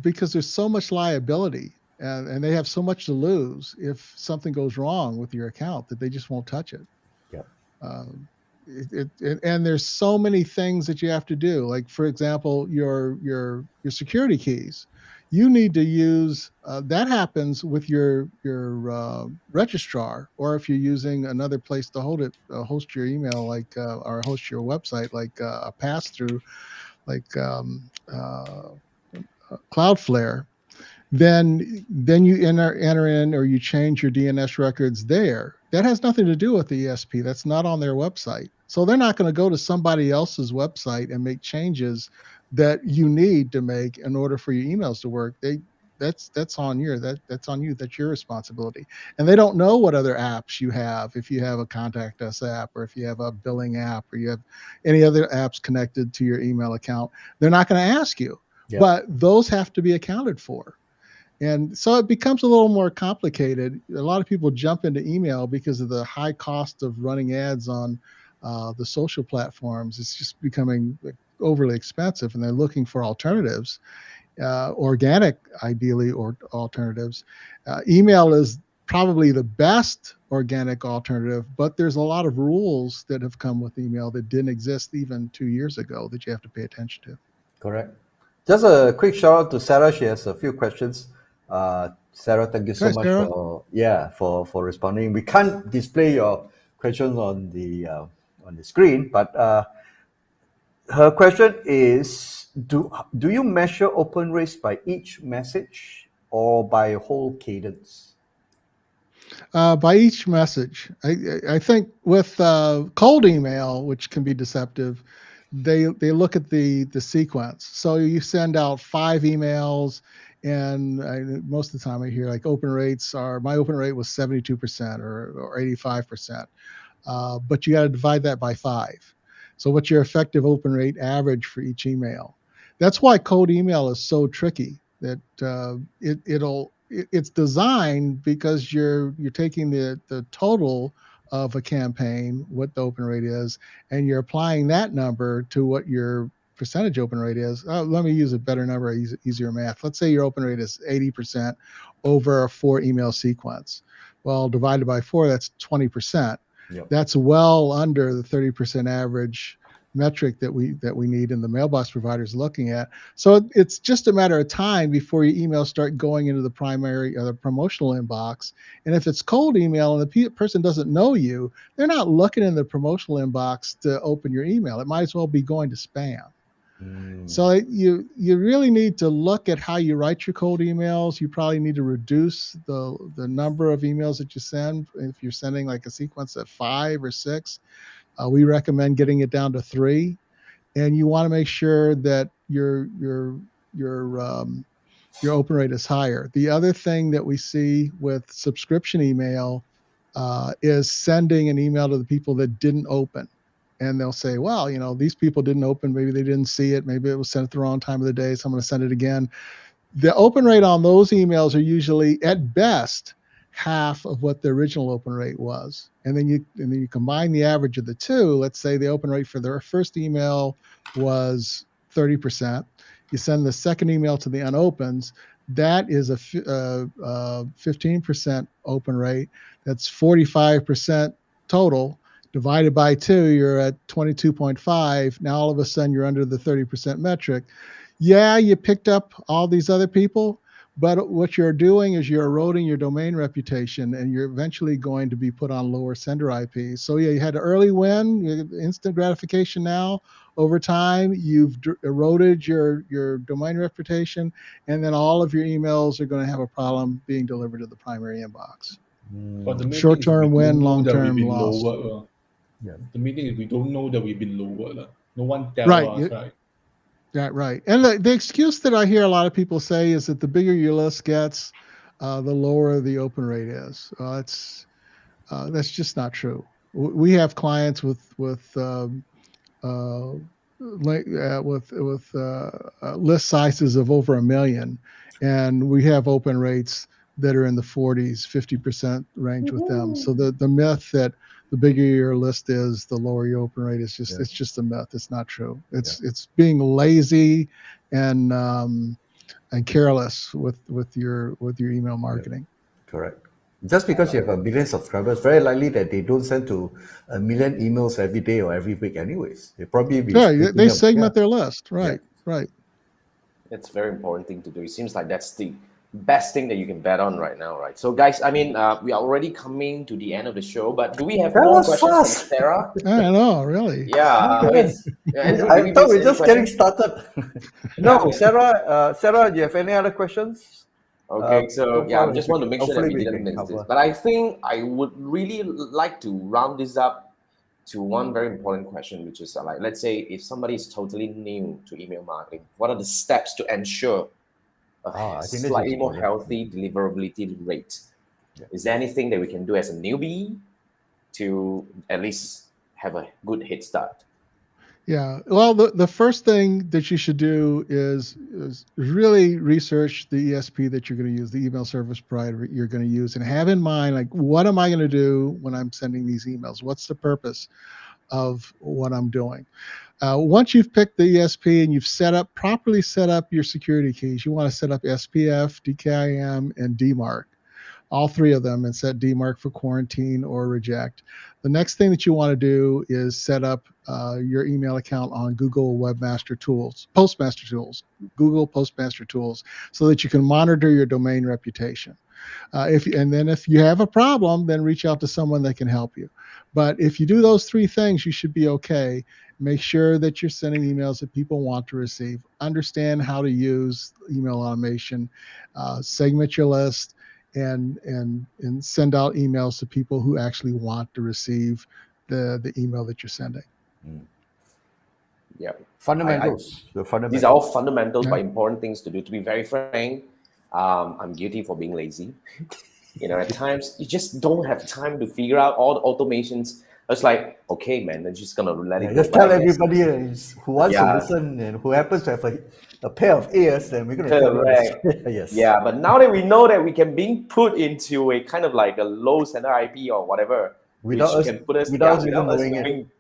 because there's so much liability and they have so much to lose if something goes wrong with your account that they just won't touch it. Yeah. And there's so many things that you have to do. Like, for example, your security keys. You need to use that happens with your registrar, or if you're using another place to host your email, like or host your website, like a pass through, like Cloudflare. Then you enter in, or you change your DNS records there. That has nothing to do with the ESP. That's not on their website. So they're not going to go to somebody else's website and make changes that you need to make in order for your emails to work. That's on you. That's on you. That's your responsibility. And they don't know what other apps you have. If you have a contact us app, or if you have a billing app, or you have any other apps connected to your email account, they're not going to ask you. Yep. But those have to be accounted for. And so it becomes a little more complicated. A lot of people jump into email because of the high cost of running ads on the social platforms. It's just becoming overly expensive, and they're looking for alternatives, organic, ideally, or alternatives. Email is probably the best organic alternative, but there's a lot of rules that have come with email that didn't exist even 2 years ago that you have to pay attention to. Correct. Just a quick shout out to Sarah. She has a few questions. Sarah, thank you so much Sarah. for responding. We can't display your questions on the screen, but her question is: Do you measure open rates by each message or by whole cadence? By each message. I think with cold email, which can be deceptive, they look at the sequence. So you send out 5 emails, and most of the time I hear like my open rate was 72% or 85%. But you got to divide that by 5. So what's your effective open rate average for each email? That's why cold email is so tricky. That it's designed because you're taking the total of a campaign, what the open rate is, and you're applying that number to what your percentage open rate is. Let me use a better number, easier math. Let's say your open rate is 80% over a 4 email sequence. Well, divided by 4, that's 20%. Yep. That's well under the 30% average metric that we need, and the mailbox providers looking at. So it's just a matter of time before your emails start going into the primary or the promotional inbox. And if it's cold email and the person doesn't know you, they're not looking in the promotional inbox to open your email. It might as well be going to spam. So you really need to look at how you write your cold emails. You probably need to reduce the number of emails that you send. If you're sending like a sequence of 5 or 6, we recommend getting it down to 3. And you want to make sure that your open rate is higher. The other thing that we see with subscription email is sending an email to the people that didn't open. And they'll say, well, these people didn't open. Maybe they didn't see it. Maybe it was sent at the wrong time of the day, so I'm going to send it again. The open rate on those emails are usually, at best, half of what the original open rate was. And then you combine the average of the two. Let's say the open rate for their first email was 30%. You send the second email to the unopens. That is a 15% open rate. That's 45% total. Divided by 2, you're at 22.5. Now all of a sudden you're under the 30% metric. Yeah, you picked up all these other people, but what you're doing is you're eroding your domain reputation, and you're eventually going to be put on lower sender IPs. So yeah, you had an early win, you get instant gratification now. Over time, you've eroded your domain reputation, and then all of your emails are going to have a problem being delivered to the primary inbox. But the main Short-term win, long-term we've been loss. lowered. Yeah. The main thing is we don't know that we've been lowered. No one tells Right. us, right? Yeah, right. And the excuse that I hear a lot of people say is that the bigger your list gets, the lower the open rate is. That's just not true. We have clients with list sizes of over 1 million, and we have open rates that are in the 40s, 50% range with them. So the myth that the bigger your list is, the lower your open rate is it's just a myth. It's not true. It's being lazy and careless with your email marketing. Correct. Just because you have 1 million subscribers, very likely that they don't send to 1 million emails every day or every week anyways. They probably they segment their list. Right. It's a very important thing to do. It seems like that's the best thing that you can bet on right now, right? So guys, I mean, we are already coming to the end of the show, but do we have more questions from Sarah? I know, really. Yeah. I thought we were just getting started. No, Sarah, do you have any other questions? Okay, so I just want to make sure that we didn't miss this. But I think I would really like to round this up to one very important question, which is like, let's say if somebody is totally new to email marketing, what are the steps to ensure a slightly more healthy deliverability rate? Yeah. Is there anything that we can do as a newbie to at least have a good head start? Yeah, well, the first thing that you should do is really research the ESP that you're going to use, the email service provider you're going to use, and have in mind, like, what am I going to do when I'm sending these emails? What's the purpose of what I'm doing? Once you've picked the ESP and you've properly set up your security keys, you want to set up SPF, DKIM, and DMARC. All three of them, and set DMARC for quarantine or reject. The next thing that you want to do is set up your email account on Google Postmaster Tools, Google Postmaster Tools, so that you can monitor your domain reputation. If you have a problem, then reach out to someone that can help you. But if you do those three things, you should be okay. Make sure that you're sending emails that people want to receive. Understand how to use email automation. Segment your list. And send out emails to people who actually want to receive the email that you're sending. Yeah, fundamentals. These are all fundamentals, but important things to do. To be very frank, I'm guilty for being lazy. At times you just don't have time to figure out all the automations. It's like, okay, man, they're just gonna let it go. Just tell everybody who wants to listen and who happens to have a pair of ears, then we're going to tell them. Yes. Yeah, but now that we know that we can be put into a kind of like a low sender IP or whatever, without us knowing,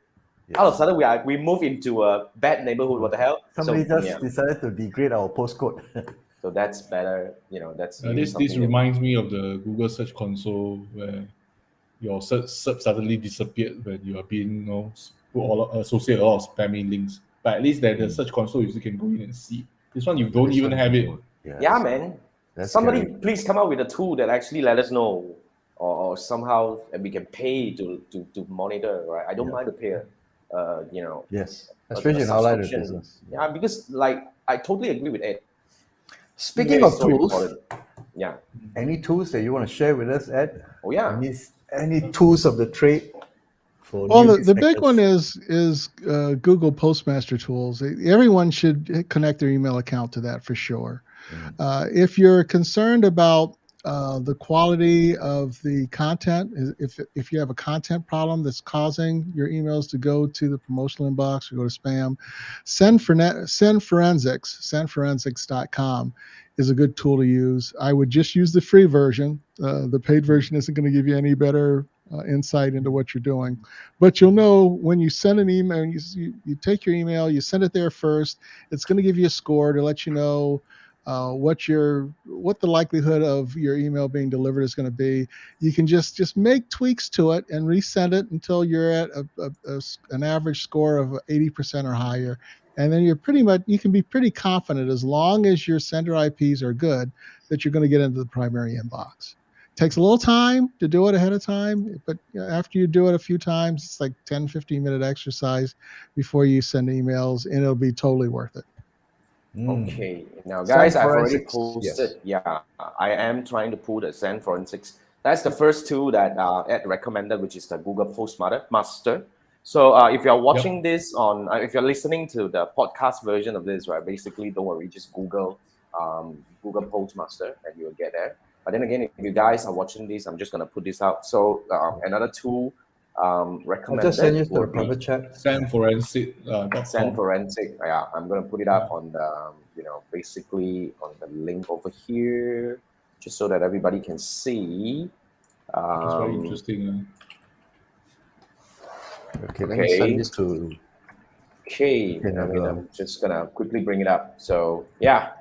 all of a sudden we move into a bad neighborhood. What the hell? Somebody decided to degrade our postcode. So that's better. That's this reminds me of the Google Search Console where your search suddenly disappeared when you are being associate a lot of spammy links. But at least that the Search Console you can go in and see. This one you don't even have it. Yeah, man. Somebody please come up with a tool that actually let us know, or somehow we can pay to monitor. Right? I don't mind to pay. Yes, especially in our line of business. Yeah, because I totally agree with Ed. Speaking of tools, yeah. Any tools that you want to share with us, Ed? Oh yeah. Any tools of the trade? Well, the big one is Google Postmaster Tools. Everyone should connect their email account to that for sure. If you're concerned about the quality of the content. If you have a content problem that's causing your emails to go to the promotional inbox or go to spam, sendforensics.com is a good tool to use. I would just use the free version. The paid version isn't going to give you any better insight into what you're doing, but you'll know when you send an email, you take your email, you send it there first. It's going to give you a score to let you know what the likelihood of your email being delivered is going to be. You can just make tweaks to it and resend it until you're at an average score of 80% or higher. And then you can be pretty confident, as long as your sender IPs are good, that you're going to get into the primary inbox. It takes a little time to do it ahead of time, but after you do it a few times, it's like 10, 15-minute exercise before you send emails, and it'll be totally worth it. Okay, now guys, I've already posted. Yes. Yeah, I am trying to pull the Send Forensics. That's the first tool that Ed recommended, which is the Google Postmaster. So if you're watching this on, if you're listening to the podcast version of this, right, basically don't worry, just Google Postmaster and you'll get there. But then again, if you guys are watching this, I'm just gonna put this out. So another tool recommended. I'll just send you to the private chat. Send Forensic. Send Forensic. Yeah, I'm gonna put it up on the, basically on the link over here, just so that everybody can see. It's very interesting. Okay, let me send this to. Okay, I'm just gonna quickly bring it up. So yeah,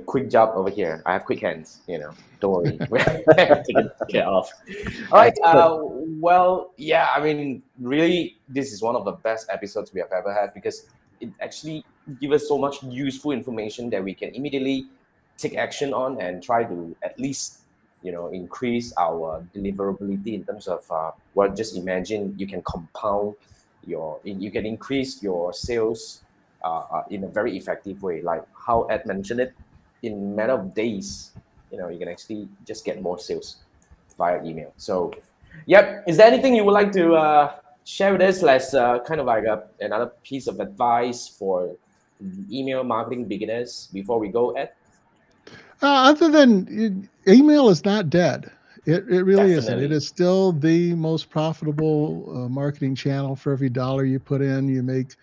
quick job over here. I have quick hands, don't worry. Get off. All right. Well, yeah, really, this is one of the best episodes we have ever had, because it actually gives us so much useful information that we can immediately take action on and try to at least, increase our deliverability in terms of, just imagine you can compound you can increase your sales in a very effective way, like how Ed mentioned it. In a matter of days, you can actually just get more sales via email. So, yep. Is there anything you would like to share with us as kind of like another piece of advice for email marketing beginners before we go, Ed? Other than email is not dead. It really isn't. Definitely. It is still the most profitable marketing channel. For every dollar you put in, you make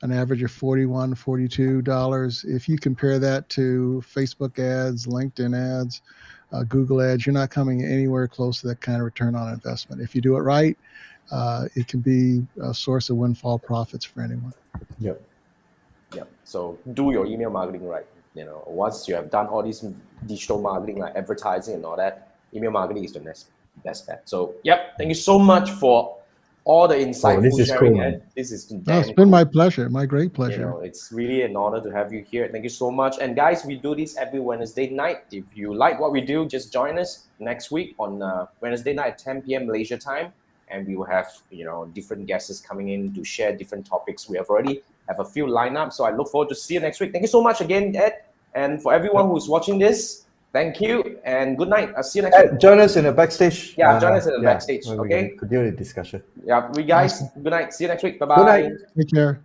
an average of $41, $42. If you compare that to Facebook ads, LinkedIn ads, Google ads, you're not coming anywhere close to that kind of return on investment. If you do it right, it can be a source of windfall profits for anyone. Yep. So do your email marketing right. Once you have done all this digital marketing, like advertising and all that, email marketing is the best bet. So, yep. Thank you so much for all the insightful this is sharing. cool, man. This is It's been my pleasure, my great pleasure. It's really an honor to have you here. Thank you so much. And guys, we do this every Wednesday night. If you like what we do, just join us next week on Wednesday night at 10 p.m. Malaysia time. And we will have, different guests coming in to share different topics. We already have a few lineups. So I look forward to see you next week. Thank you so much again, Ed. And for everyone who's watching this, thank you and good night. I'll see you next week. Join us in the backstage. Yeah, join us in the backstage. Okay. Okay. Continue the discussion. Yeah, we guys. Good night. See you next week. Bye bye. Good night. Take care.